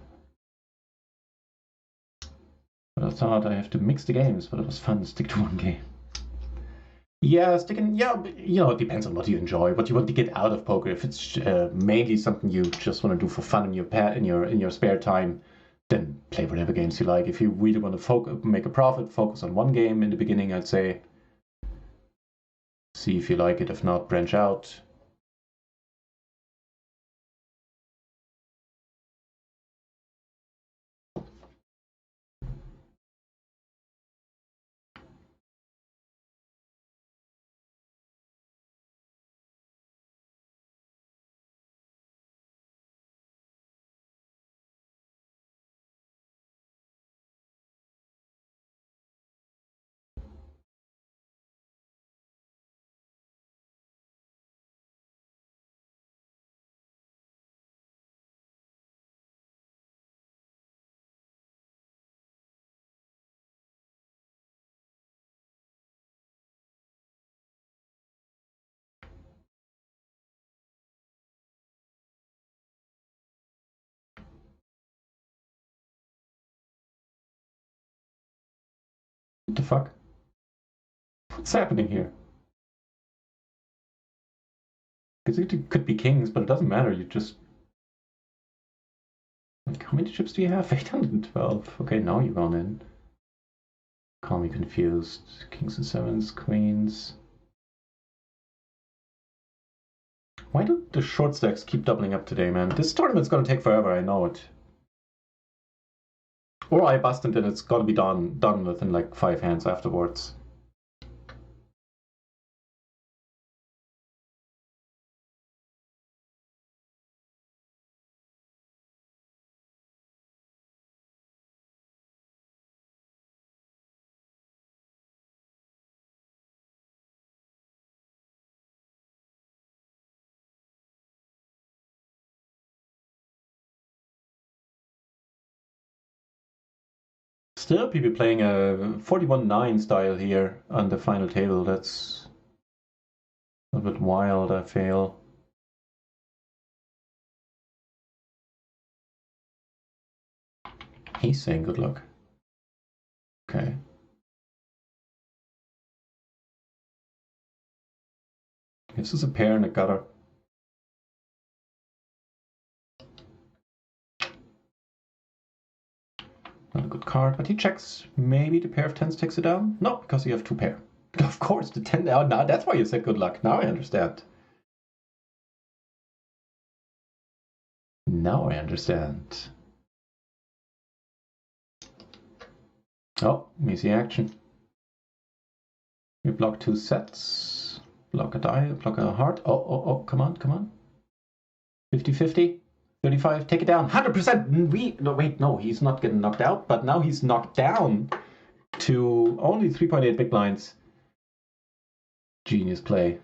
I thought I have to mix the games, but it was fun to stick to one game. Yeah, it depends on what you enjoy, what you want to get out of poker. If it's mainly something you just want to do for fun in your spare time, then play whatever games you like. If you really want to make a profit, focus on one game in the beginning, I'd say. See if you like it. If not, branch out. What the fuck? What's happening here? Because it could be kings, but it doesn't matter. You just... Like, how many chips do you have? 812. Okay, now you're gone in. Call me confused. Kings and sevens, queens. Why do the short stacks keep doubling up today, man? This tournament's gonna take forever, I know it. Or I bust and then it's gotta be done within like 5 hands afterwards. Still people playing a 41-9 style here on the final table. That's a bit wild, I feel. He's saying good luck. Okay. This is a pair and a gutter. Not a good card, but he checks. Maybe the pair of tens takes it down? No, because you have 2 pair. Of course, the 10. Oh, now that's why you said good luck. Now I understand. Now I understand. Oh, easy action. We block 2 sets. Block a die, block a heart. Oh, come on. 50-50. 35, take it down. 100%. No, wait, no, he's not getting knocked out, but now he's knocked down to only 3.8 big blinds. Genius play.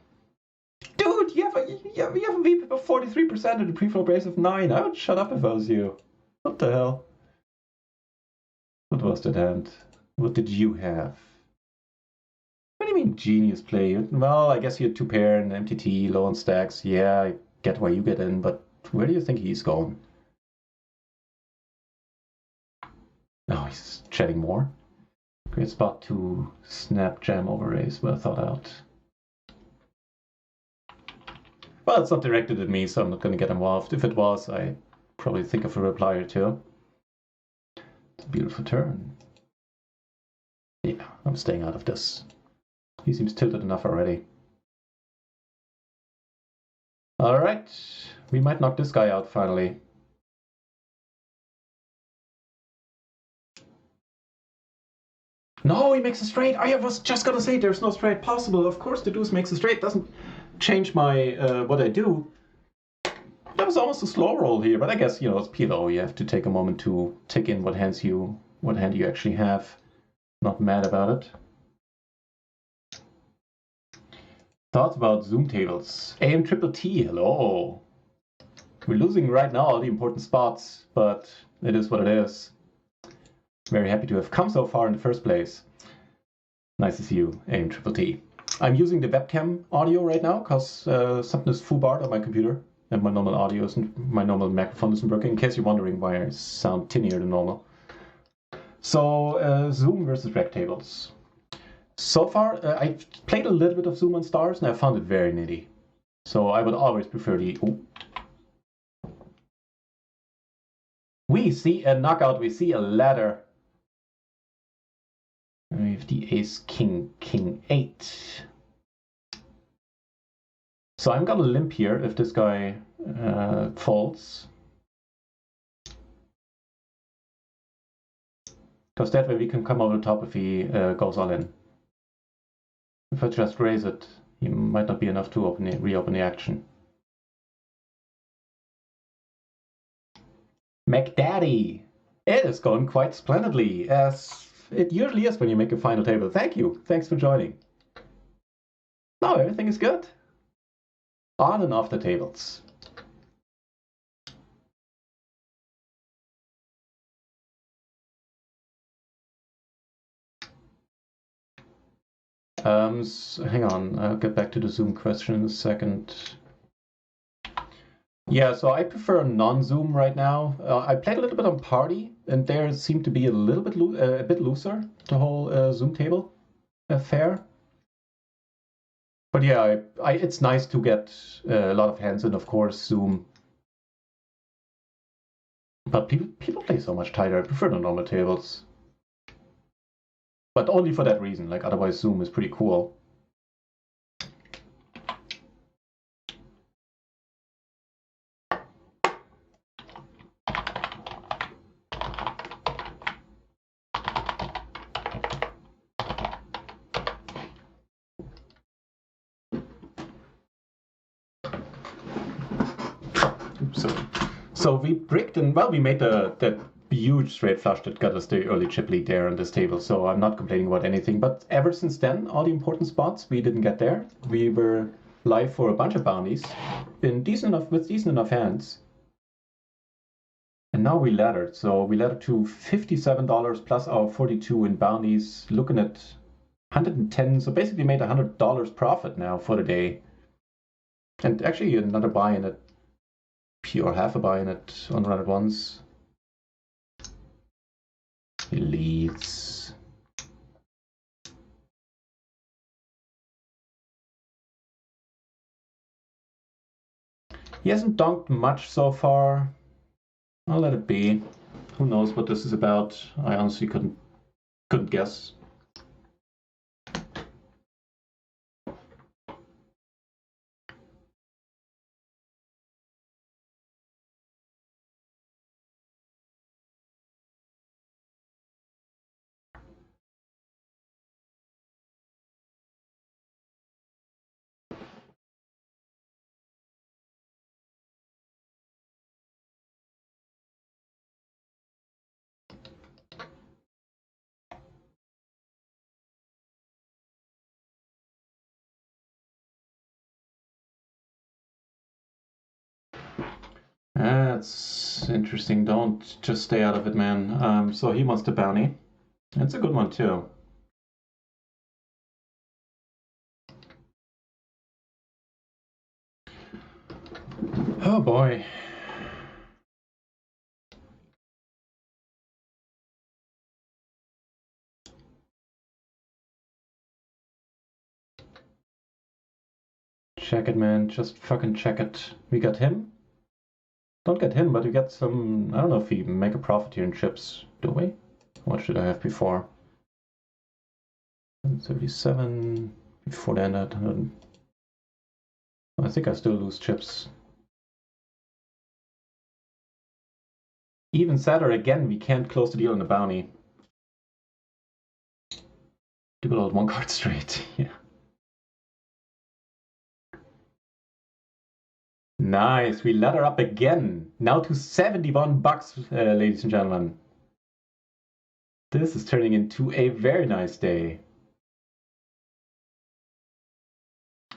Dude, you have a VPIP of 43% and a pre-flop raise of 9. I would shut up if I was you. What the hell? What was that hand? What did you have? What do you mean genius play? Well, I guess you had 2 pair and MTT, low on stacks. Yeah, I get why you get in, but where do you think he's going? Oh, he's chatting more. Great spot to snap jam over raise. Well thought out. Well, it's not directed at me, so I'm not going to get involved. If it was, I'd probably think of a reply or two. It's a beautiful turn. Yeah, I'm staying out of this. He seems tilted enough already. Alright, we might knock this guy out finally. No, he makes a straight. I was just gonna say there's no straight possible. Of course the deuce makes a straight. change my what I do. That was almost a slow roll here, but I guess, it's PLO. You have to take a moment to take in what hand you actually have. Not mad about it. Thoughts about Zoom tables. AM Triple T, hello. We're losing right now all the important spots, but it is what it is. Very happy to have come so far in the first place. Nice to see you, AM Triple T. I'm using the webcam audio right now because something is foobarred on my computer and my normal microphone isn't working, in case you're wondering why I sound tinnier than normal. So Zoom versus rec tables. So far, I played a little bit of Zoom on Stars and I found it very nitty. So I would always prefer the... Ooh. We see a knockout, we see a ladder. We have the ace, king, king, 8. So I'm gonna limp here if this guy folds. Because that way we can come over the top if he goes all in. If I just raise it, he might not be enough to reopen the action. McDaddy! It is going quite splendidly, as it usually is when you make a final table. Thank you. Thanks for joining. Now everything is good. On and off the tables. Hang on, I'll get back to the Zoom question in a second. Yeah, so I prefer non-Zoom right now. I played a little bit on Party, and there it seemed to be a little bit a bit looser, the whole Zoom table affair. But yeah, it's nice to get a lot of hands in, of course, Zoom. But people play so much tighter. I prefer the normal tables. But only for that reason, like otherwise Zoom is pretty cool. So we bricked and, well, we made that huge straight flush that got us the early chip lead there on this table, so I'm not complaining about anything. But ever since then, all the important spots we didn't get there. We were live for a bunch of bounties with decent enough hands. And now we laddered. So we laddered to $57 plus our 42 in bounties, looking at 110. So basically made $100 profit now for the day. And actually another buy in it, or half a buy in it on run at once. He leads. He hasn't donked much so far. I'll let it be. Who knows what this is about? I honestly couldn't guess. That's interesting. Don't just stay out of it, man. So he wants the bounty. It's a good one too. Oh boy. Check it, man. Just fucking check it. We got him. Don't get him, but we get some... I don't know if we make a profit here in chips. Do we? What should I have before? 37. Before then, I think I still lose chips. Even sadder again, we can't close the deal on the bounty. The good old one card straight, yeah. Nice. We ladder up again. Now to 71 bucks, ladies and gentlemen. This is turning into a very nice day.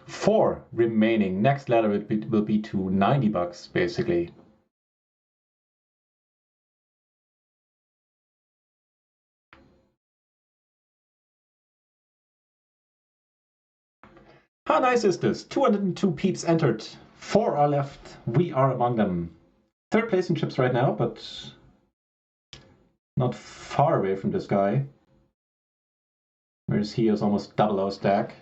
4 remaining. Next ladder will be to 90 bucks, basically. How nice is this? 202 peeps entered. 4 are left. We are among them. Third place in chips right now, but not far away from this guy. Whereas he is almost double our stack.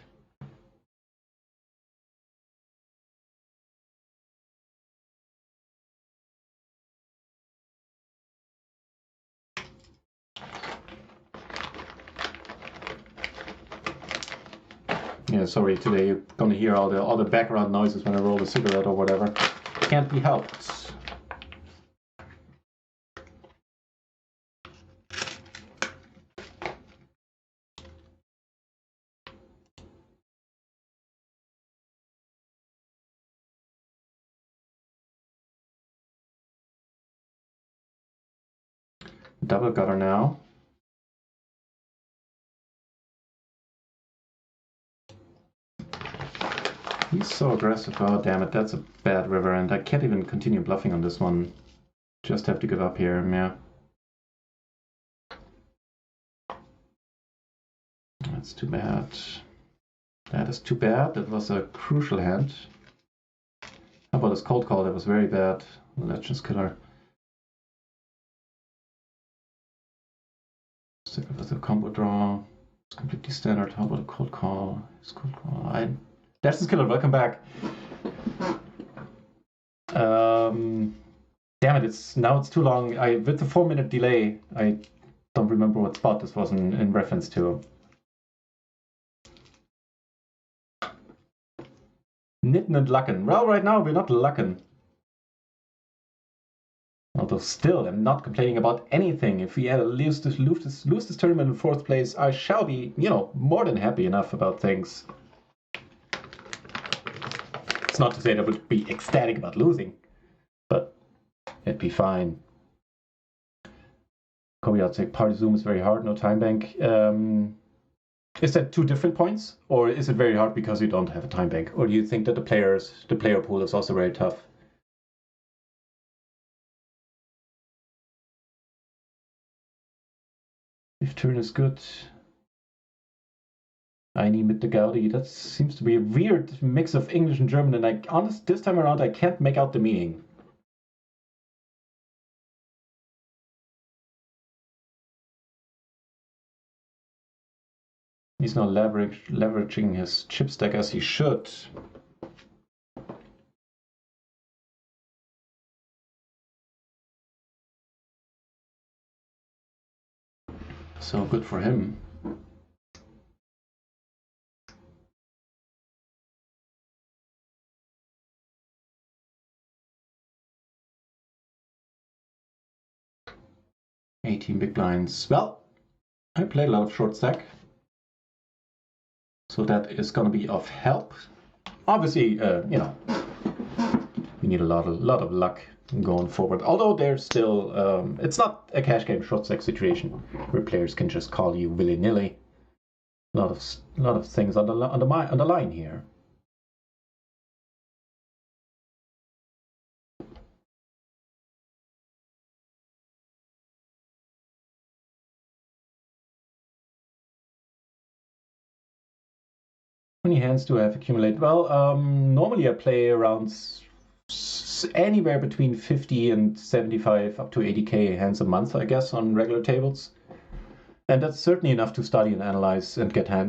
Yeah, sorry, today you're gonna hear all the background noises when I roll a cigarette or whatever. Can't be helped. Double gutter now. He's so aggressive. Oh, damn it. That's a bad river, and I can't even continue bluffing on this one. Just have to give up here, yeah. That's too bad. That is too bad. That was a crucial hand. How about his cold call? That was very bad. Legends killer. Stick with a combo draw. It's completely standard. How about a cold call? His cold call. Legends killer, welcome back. Damn it, it's too long. With the 4-minute delay, I don't remember what spot this was in reference to. Nitten and Lucken. Well, right now we're not Lucken. Although still, I'm not complaining about anything. If we lose this tournament in 4th place, I shall be, more than happy enough about things. It's not to say that I would be ecstatic about losing, but it'd be fine. Kobe, I'd say party zoom is very hard, no time bank. Is that 2 different points, or is it very hard because you don't have a time bank? Or do you think that the player pool is also very tough? If turn is good, Eine mit the Gaudi. That seems to be a weird mix of English and German, and this time around I can't make out the meaning. He's not leveraging his chip stack as he should. So good for him. $18 big blinds. Well, I played a lot of short stack, so that is going to be of help. Obviously, we need a lot of luck going forward. Although there's still, it's not a cash game short stack situation where players can just call you willy nilly. A lot of things on the line here. How many hands do I have accumulated? Well, normally I play around anywhere between 50 and 75 up to 80k hands a month, I guess, on regular tables. And that's certainly enough to study and analyze and get a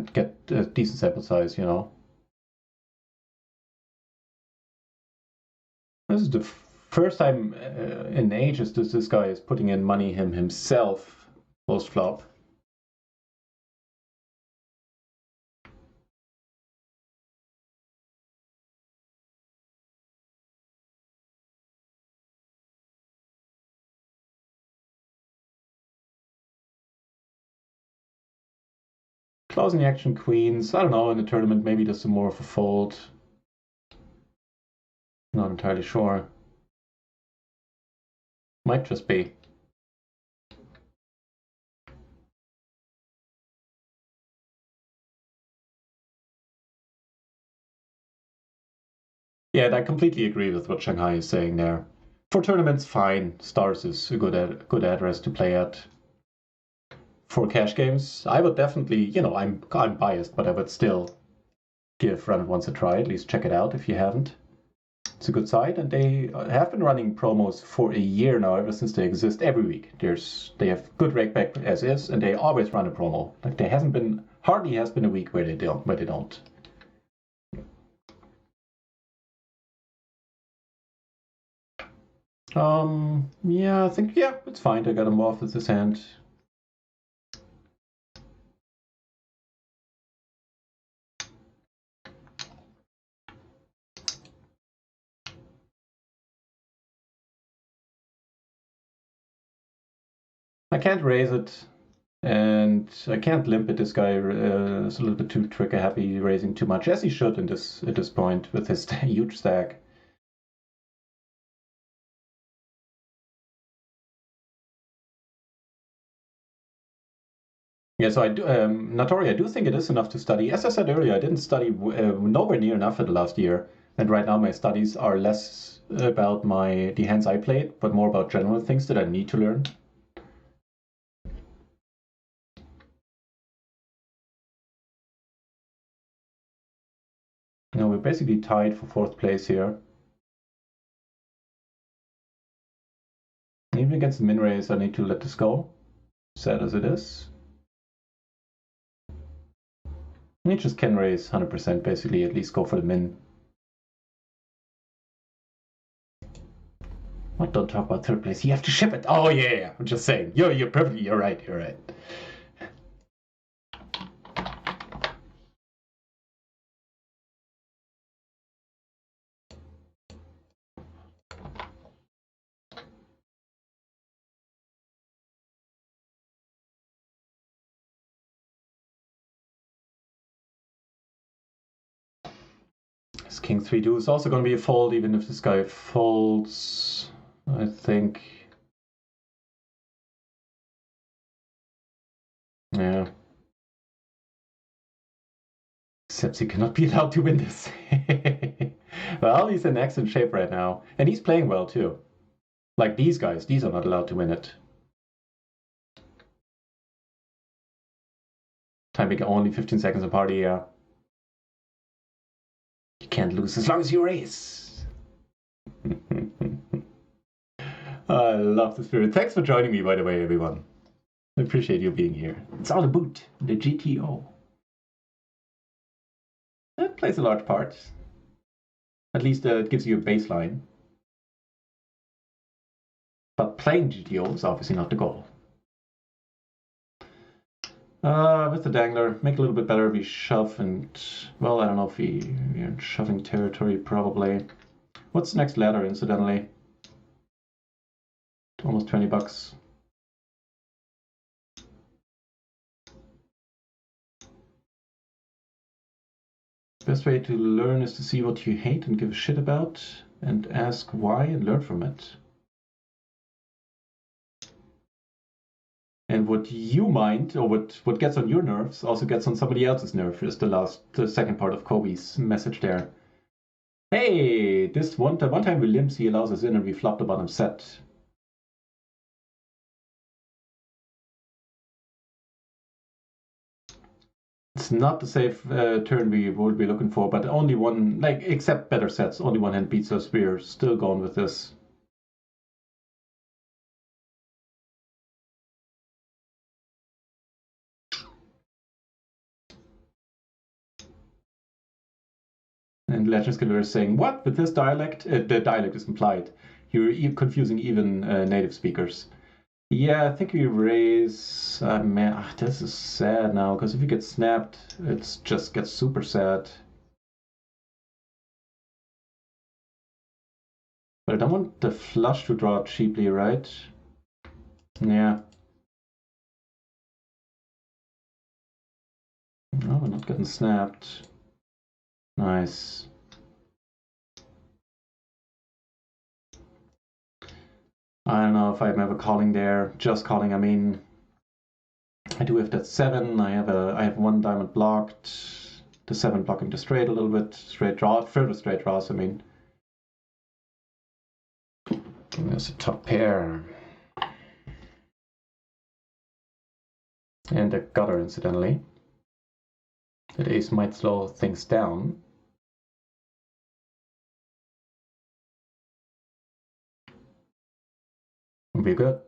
decent sample size, This is the first time in ages that this guy is putting in money himself post flop. Closing the action, queens. I don't know, in the tournament maybe there's some more of a fold. Not entirely sure. Might just be. Yeah, and I completely agree with what Shanghai is saying there. For tournaments, fine. Stars is a good address to play at. For cash games, I would definitely, I'm biased, but I would still give Run It Once a try. At least check it out if you haven't. It's a good site, and they have been running promos for a year now, ever since they exist every week. They have good rakeback as is, and they always run a promo. Like there hardly has been a week where they don't. Yeah, I think it's fine. I got him off with his hand. I can't raise it, and I can't limp it. This guy is a little bit too trigger happy, raising too much, as he should at this point with his huge stack. Yeah, so I do, Natori, I do think it is enough to study. As I said earlier, I didn't study nowhere near enough for the last year, and right now my studies are less about the hands I played, but more about general things that I need to learn. We're basically tied for fourth place here. Even against the min raise, I need to let this go, sad as it is. We just can raise 100% basically, at least go for the min. What? Don't talk about third place. You have to ship it. Oh yeah. I'm just saying. You're perfectly. You're right. You're right. This king 3-2 is also going to be a fold, even if this guy folds. I think. Yeah. Sepsi cannot be allowed to win this. Well, he's in excellent shape right now, and he's playing well too. Like these guys, these are not allowed to win it. Timing only 15 seconds apart. Yeah. You can't lose as long as you race. I love the spirit. Thanks for joining me, by the way, everyone. I appreciate you being here. It's all about the GTO. That plays a large part. At least it gives you a baseline. But playing GTO is obviously not the goal. With the dangler, make it a little bit better. We shove and, well, I don't know if we're in shoving territory, probably. What's the next ladder, incidentally? Almost 20 bucks. Best way to learn is to see what you hate and give a shit about, and ask why and learn from it. And what you mind, or what gets on your nerves, also gets on somebody else's nerve, is the second part of Kobe's message there. Hey, the one time we limps, he allows us in and we flop the bottom set. It's not the safe turn we would be looking for, but only one, like, except better sets, only one hand beats us. We're still going with this. And Legends Killer is saying, what? With this dialect? The dialect is implied. You're confusing even native speakers. Yeah, I think we raise. Man, this is sad now, because if you get snapped, it just gets super sad. But I don't want the flush to draw cheaply, right? Yeah. Oh, we're not getting snapped. Nice. I don't know if I'm ever calling there. Just calling. I mean, I do have that 7. I have 1 diamond blocked. The 7 blocking the straight a little bit. Straight draw, further straight draws. I mean, and there's a top pair. And a gutter, incidentally. That ace might slow things down. Be good.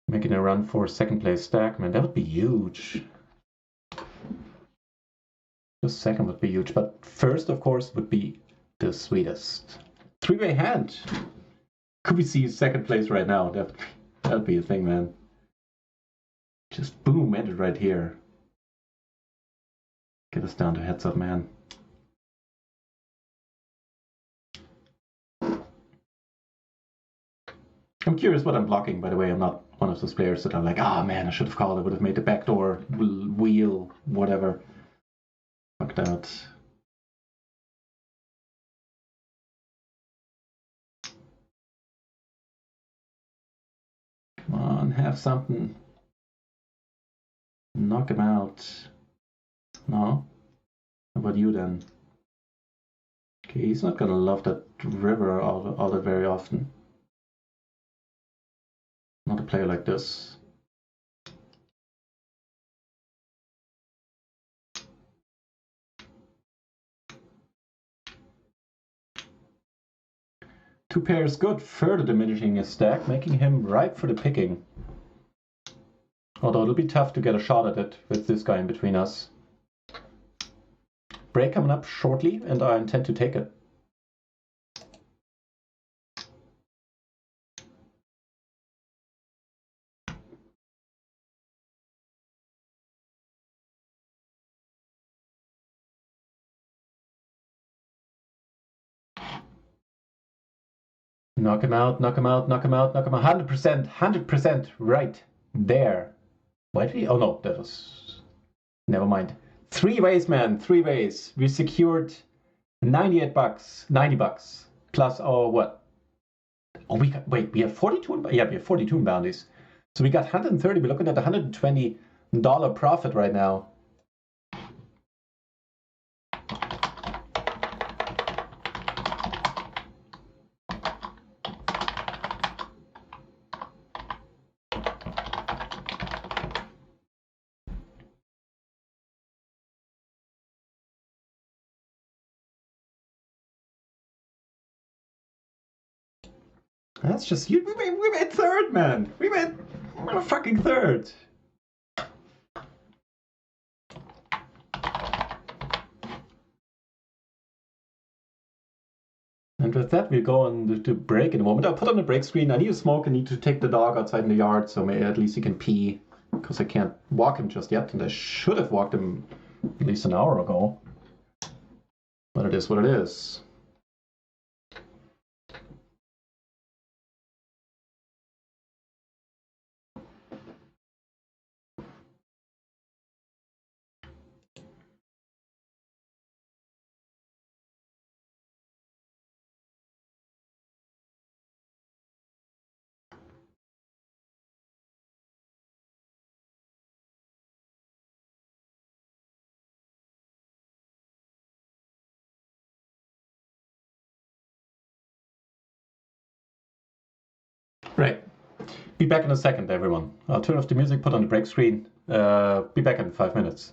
Making a run for second place stack, man, that would be huge. The second would be huge, but first, of course, would be the sweetest. 3-way hand. Could we see second place right now? That'd be a thing, man. Just boom, ended right here. Get us down to heads up, man. I'm curious what I'm blocking, by the way. I'm not one of those players that are like, ah, man, I should have called. I would have made the backdoor wheel, whatever. Fucked out. Come on, have something. Knock him out. No? How about you then? Okay, he's not gonna love that river all that very often. Not a player like this. Two pairs good, further diminishing his stack, making him ripe for the picking. Although it'll be tough to get a shot at it with this guy in between us. Break coming up shortly, and I intend to take it. Knock him out, knock him out, knock him out, knock him out. 100% right there. Why did he? Oh no, that was. Never mind. 3 ways, man, 3 ways. We secured 98 bucks, 90 bucks, plus our what? Oh, we have 42. Yeah, we have 42 bounties. So we got 130. We're looking at $120 profit right now. That's just you. We made third, man. We made fucking third. And with that, we'll go on to break in a moment. I'll put on the break screen. I need to smoke. I need to take the dog outside in the yard, so maybe at least he can pee. Because I can't walk him just yet, and I should have walked him at least an hour ago. But it is what it is. Right. Be back in a second, everyone. I'll turn off the music, put on the break screen. Be back in 5 minutes.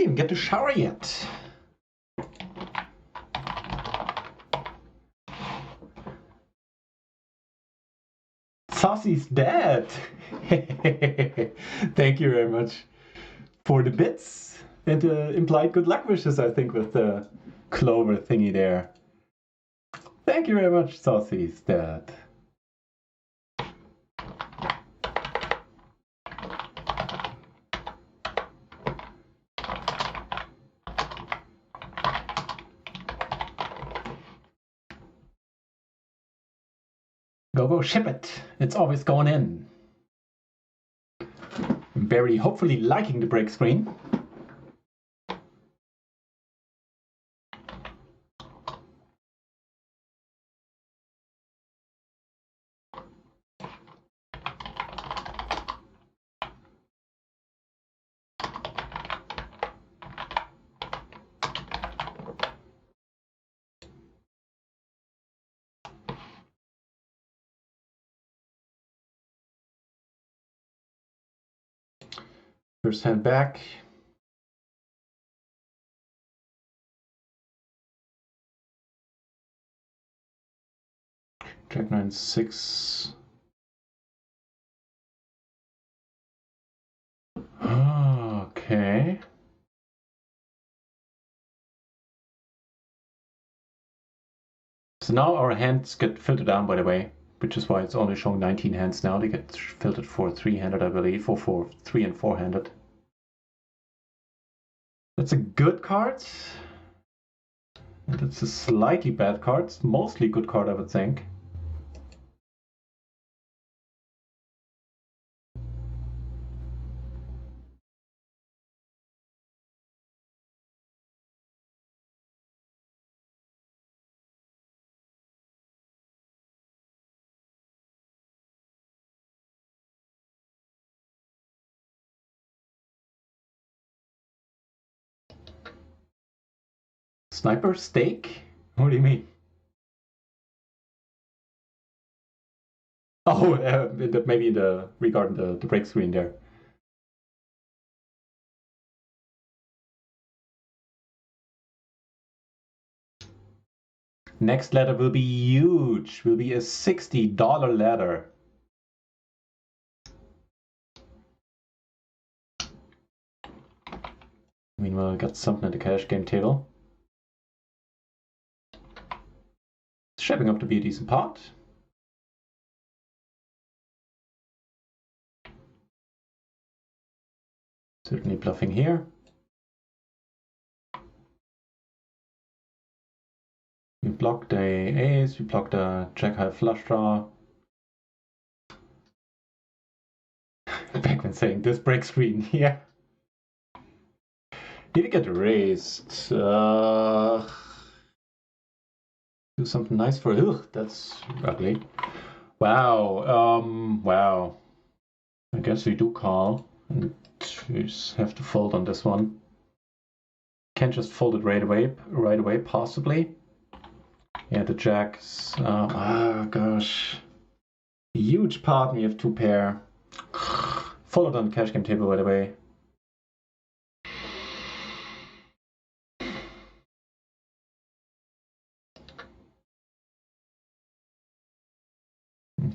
even get to shower yet. Saucy's dead. Thank you very much for the bits and implied good luck wishes, I think, with the clover thingy there. Thank you very much, Saucy's dead. Go, ship it. It's always going in. Very hopefully liking the break screen. First hand back. Jack 9-6. Okay. So now our hands get filtered down, by the way, which is why it's only showing 19 hands now. They get filtered for 3-handed, I believe, or for 3- and 4-handed. That's a good card. And it's a slightly bad card. It's mostly good card, I would think. Sniper stake? What do you mean? Oh, maybe regarding the break screen there. Next ladder will be huge. Will be a $60 ladder. Meanwhile, I got something at the cash game table. It's shaping up to be a decent pot. Certainly bluffing here. We blocked a ace, we blocked a jack high flush draw. Back when saying this break screen, yeah. Did we get raised? Do something nice for it. Ugh, that's ugly. Wow. Wow. I guess we do call. And we just have to fold on this one. Can't just fold it right away, possibly. Yeah, the jacks. Gosh. Huge pot, we have 2 pair. Folded on the cash game table, by the way.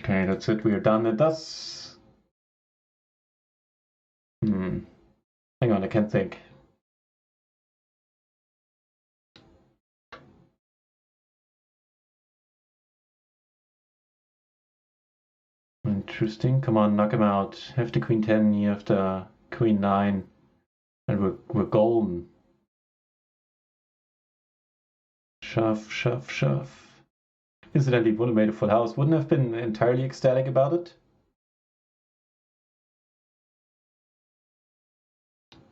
Okay, that's it. We are done. It does. Hang on, I can't think. Interesting. Come on, knock him out. Have the queen 10, you have the queen 9, and we're golden. Shove, shove, shove. Incidentally, wouldn't have made a full house. Wouldn't have been entirely ecstatic about it.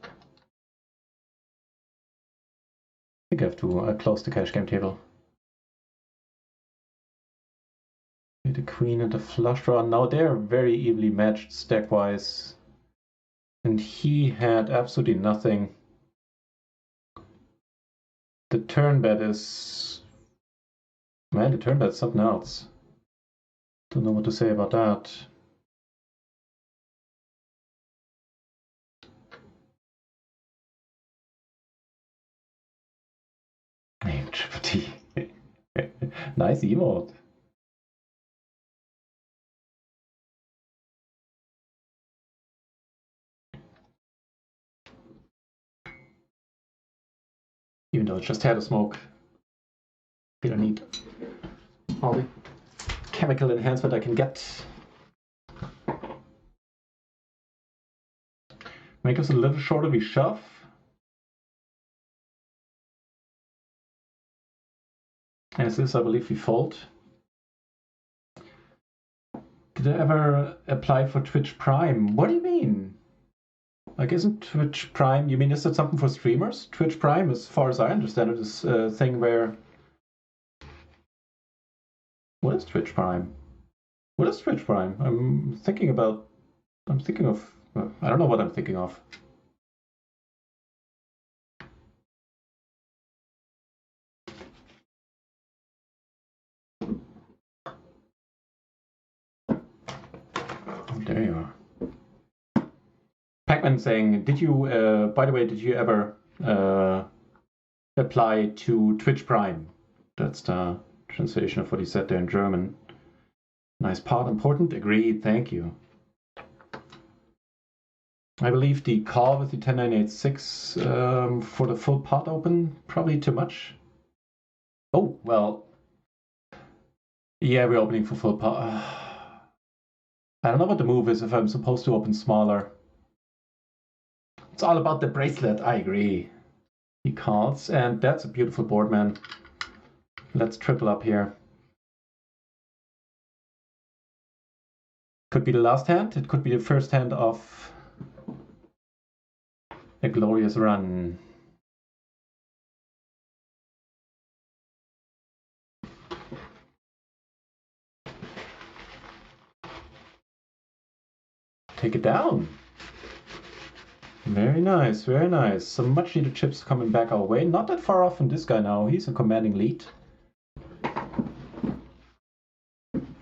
I think I have to close the cash game table. The queen and the flush draw. Now they're very evenly matched stack-wise. And he had absolutely nothing. The turn bet is... Man, the turn bet's something else. Don't know what to say about that. Triple T. Nice emote. Even though it just had a smoke. We don't need all the chemical enhancement I can get. Make us a little shorter, we shove. As is, I believe we fold. Did I ever apply for Twitch Prime? What do you mean? Like, isn't Twitch Prime, you mean, is that something for streamers? Twitch Prime, as far as I understand it, is a thing where... What is Twitch Prime? What is Twitch Prime? I'm thinking of... I don't know what I'm thinking of. There you are. Pac-Man saying, did you, by the way, did you ever apply to Twitch Prime? That's the translation of what he said there in German. Nice part, important, agreed, thank you. I believe the call with the 10986 for the full pot open, probably too much. Oh, well, yeah, we're opening for full pot. I don't know what the move is if I'm supposed to open smaller. It's all about the bracelet, I agree. He calls, and that's a beautiful board, man. Let's triple up here. Could be the last hand, it could be the first hand of a glorious run. Take it down. Very nice, very nice. Some much needed chips coming back our way. Not that far off from this guy now. He's a commanding lead.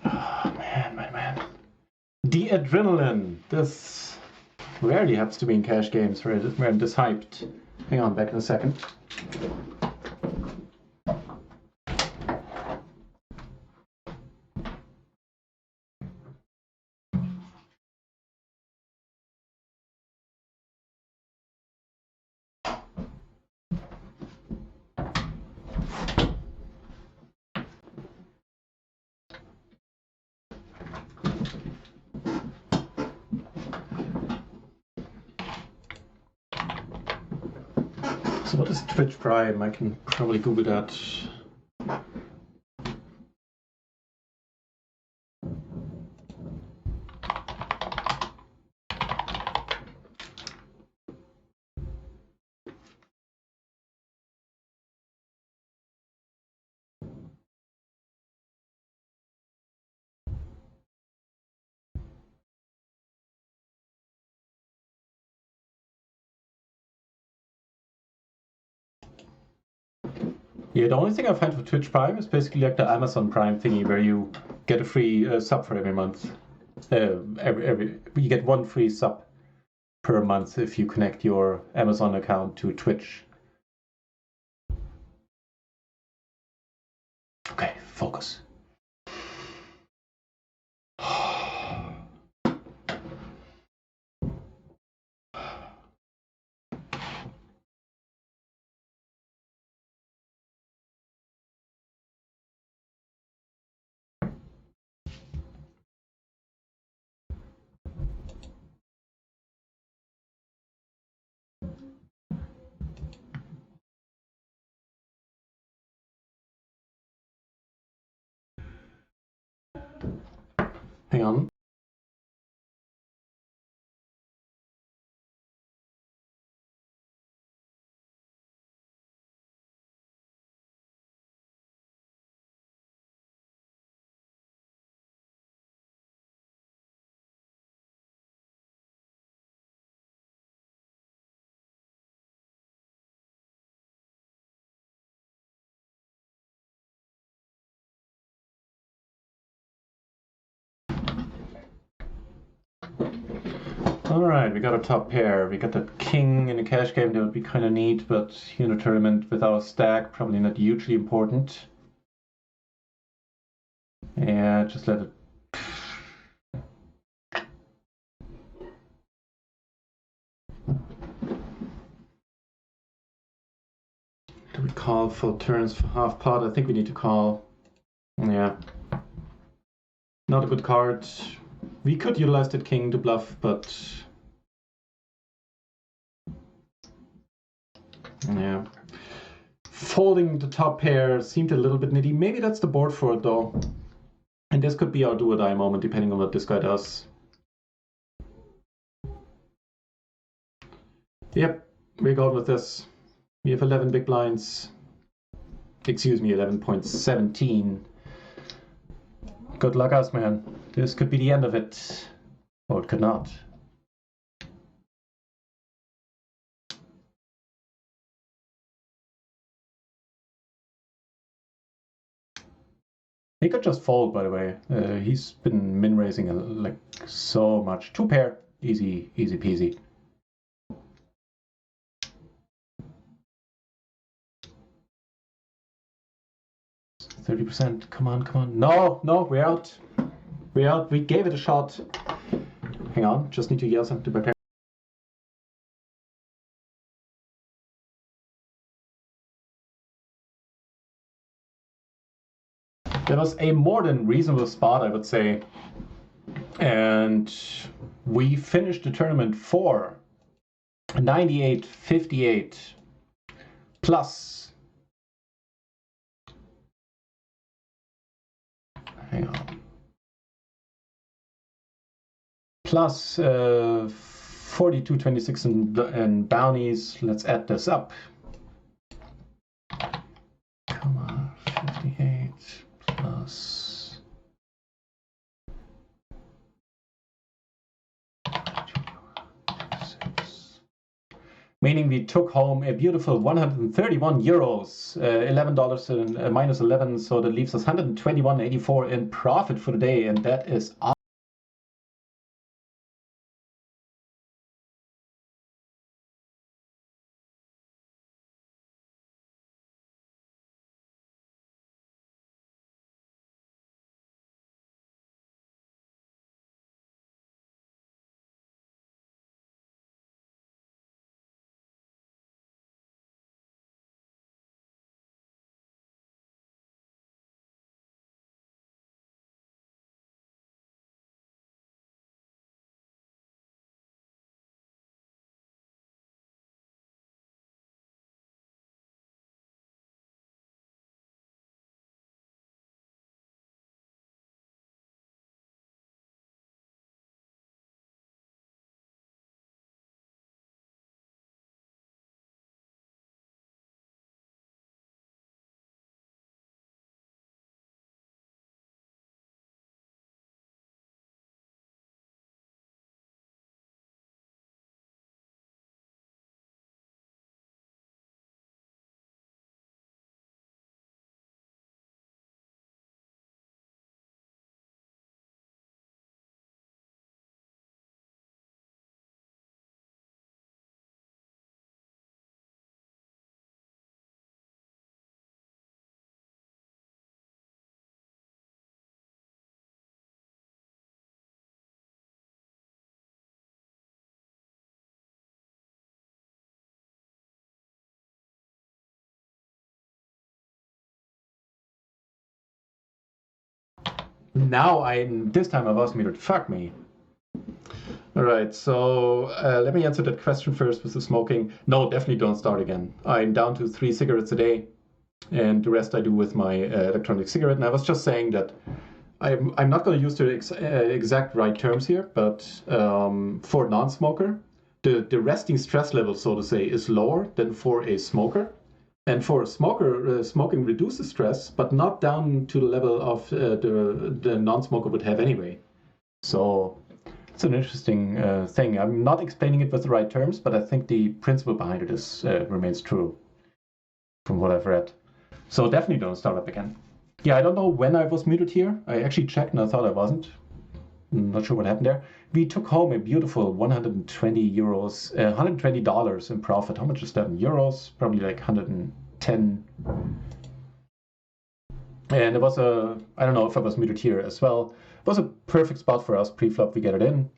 Oh, man. The adrenaline. This rarely happens to be in cash games where I'm this hyped. Hang on, back in a second. So what is Twitch Prime? I can probably Google that. Yeah, the only thing I find for Twitch Prime is basically like the Amazon Prime thingy where you get a free sub for every month. You get one free sub per month if you connect your Amazon account to Twitch. Okay, focus. Hang on. Alright, we got a top pair. We got that king in a cash game. That would be kind of neat, but here in the tournament with our stack, probably not hugely important. Yeah, just let it... Do we call full turns for half pot? I think we need to call. Yeah. Not a good card. We could utilize that king to bluff, but... Yeah. Folding the top pair seemed a little bit nitty. Maybe that's the board for it, though. And this could be our do or die moment, depending on what this guy does. Yep, we're going with this. We have 11 big blinds. Excuse me, 11.17. Good luck us, man. This could be the end of it. Or it could not. He could just fold, by the way. He's been min-raising like so much. Two pair, easy peasy. 30%, come on. No, we're out. We gave it a shot. Hang on, just need to yell something to my parents. That was a more than reasonable spot, I would say. And we finished the tournament for 98.58 plus. Hang on. Plus 42.26 and bounties. Let's add this up. Come on, 58 plus. Meaning we took home a beautiful 131 euros, $11 and minus 11, so that leaves us 121.84 in profit for the day, and that is awesome. Now this time I was muted. Fuck me. All right, so let me answer that question first with the smoking. No, definitely don't start again. I'm down to 3 cigarettes a day, and the rest I do with my electronic cigarette. And I was just saying that I'm not going to use the exact right terms here, but for a non-smoker, the resting stress level, so to say, is lower than for a smoker. And for a smoker, smoking reduces stress, but not down to the level of the non-smoker would have anyway. So it's an interesting thing. I'm not explaining it with the right terms, but I think the principle behind it is remains true from what I've read. So definitely don't start up again. Yeah, I don't know when I was muted here. I actually checked and I thought I wasn't. Not sure what happened there. We took home a beautiful 120 euros, $120 in profit. How much is that in euros? Probably like 110. And it was I don't know if I was muted here as well. It was a perfect spot for us. Pre-flop, we get it in.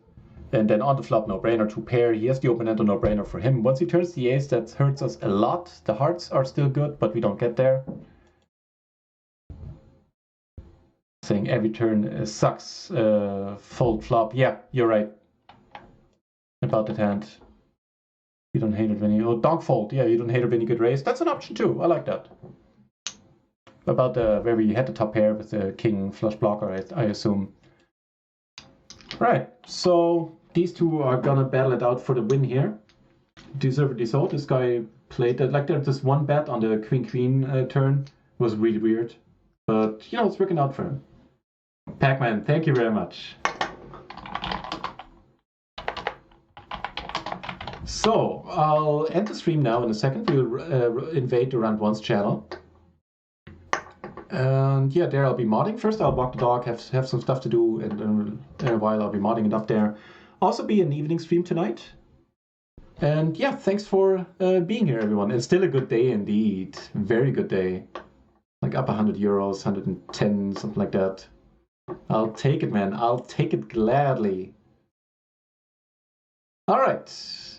And then on the flop, no-brainer to pair. He has the open end, a no-brainer for him. Once he turns the ace, that hurts us a lot. The hearts are still good, but we don't get there. Saying every turn sucks. Fold flop. Yeah, you're right. About that hand. You don't hate it when you... Oh, donk fold. Yeah, you don't hate it when you get raised. That's an option too. I like that. About where we had the top pair with the king flush blocker, I assume. Right, so these two are gonna battle it out for the win here. Deservedly so. This guy played that. Like there's this one bet on the queen-queen turn. Was really weird. But, you know, it's working out for him. Pac-Man, thank you very much. So, I'll end the stream now in a second. We'll invade the Round One's channel. And yeah, there I'll be modding. First I'll walk the dog, have some stuff to do, and in a while I'll be modding it up there. Also be an evening stream tonight. And yeah, thanks for being here, everyone. It's still a good day indeed. Very good day. Like up 100 euros, 110, something like that. I'll take it, man. I'll take it gladly. All right.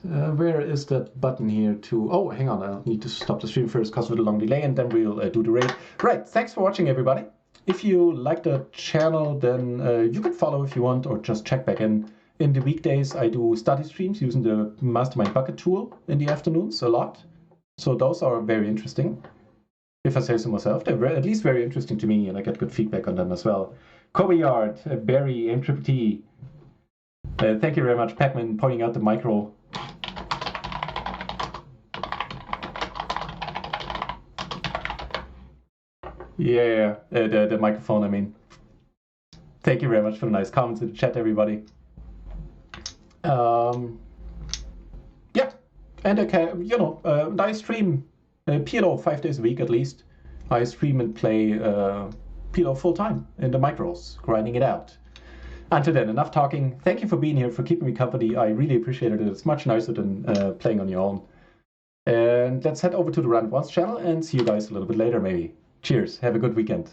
Where is that button here to... Oh, hang on. I'll need to stop the stream first because of the long delay, and then we'll do the raid. Right. Thanks for watching, everybody. If you like the channel, then you can follow if you want, or just check back in. In the weekdays, I do study streams using the Mastermind Bucket tool in the afternoons a lot. So those are very interesting. If I say so myself, they're at least very interesting to me, and I get good feedback on them as well. Kobe Yard, Barry, M-Triple-T. Thank you very much, Pac-Man, pointing out the micro. Yeah, the microphone, I mean. Thank you very much for the nice comments in the chat, everybody. Yeah, and I stream PLO 5 days a week at least. I stream and play PLO full time in the micros, grinding it out. Until then, enough talking. Thank you for being here, for keeping me company. I really appreciate it. It's much nicer than playing on your own. And let's head over to the Round One's channel and see you guys a little bit later, maybe. Cheers. Have a good weekend.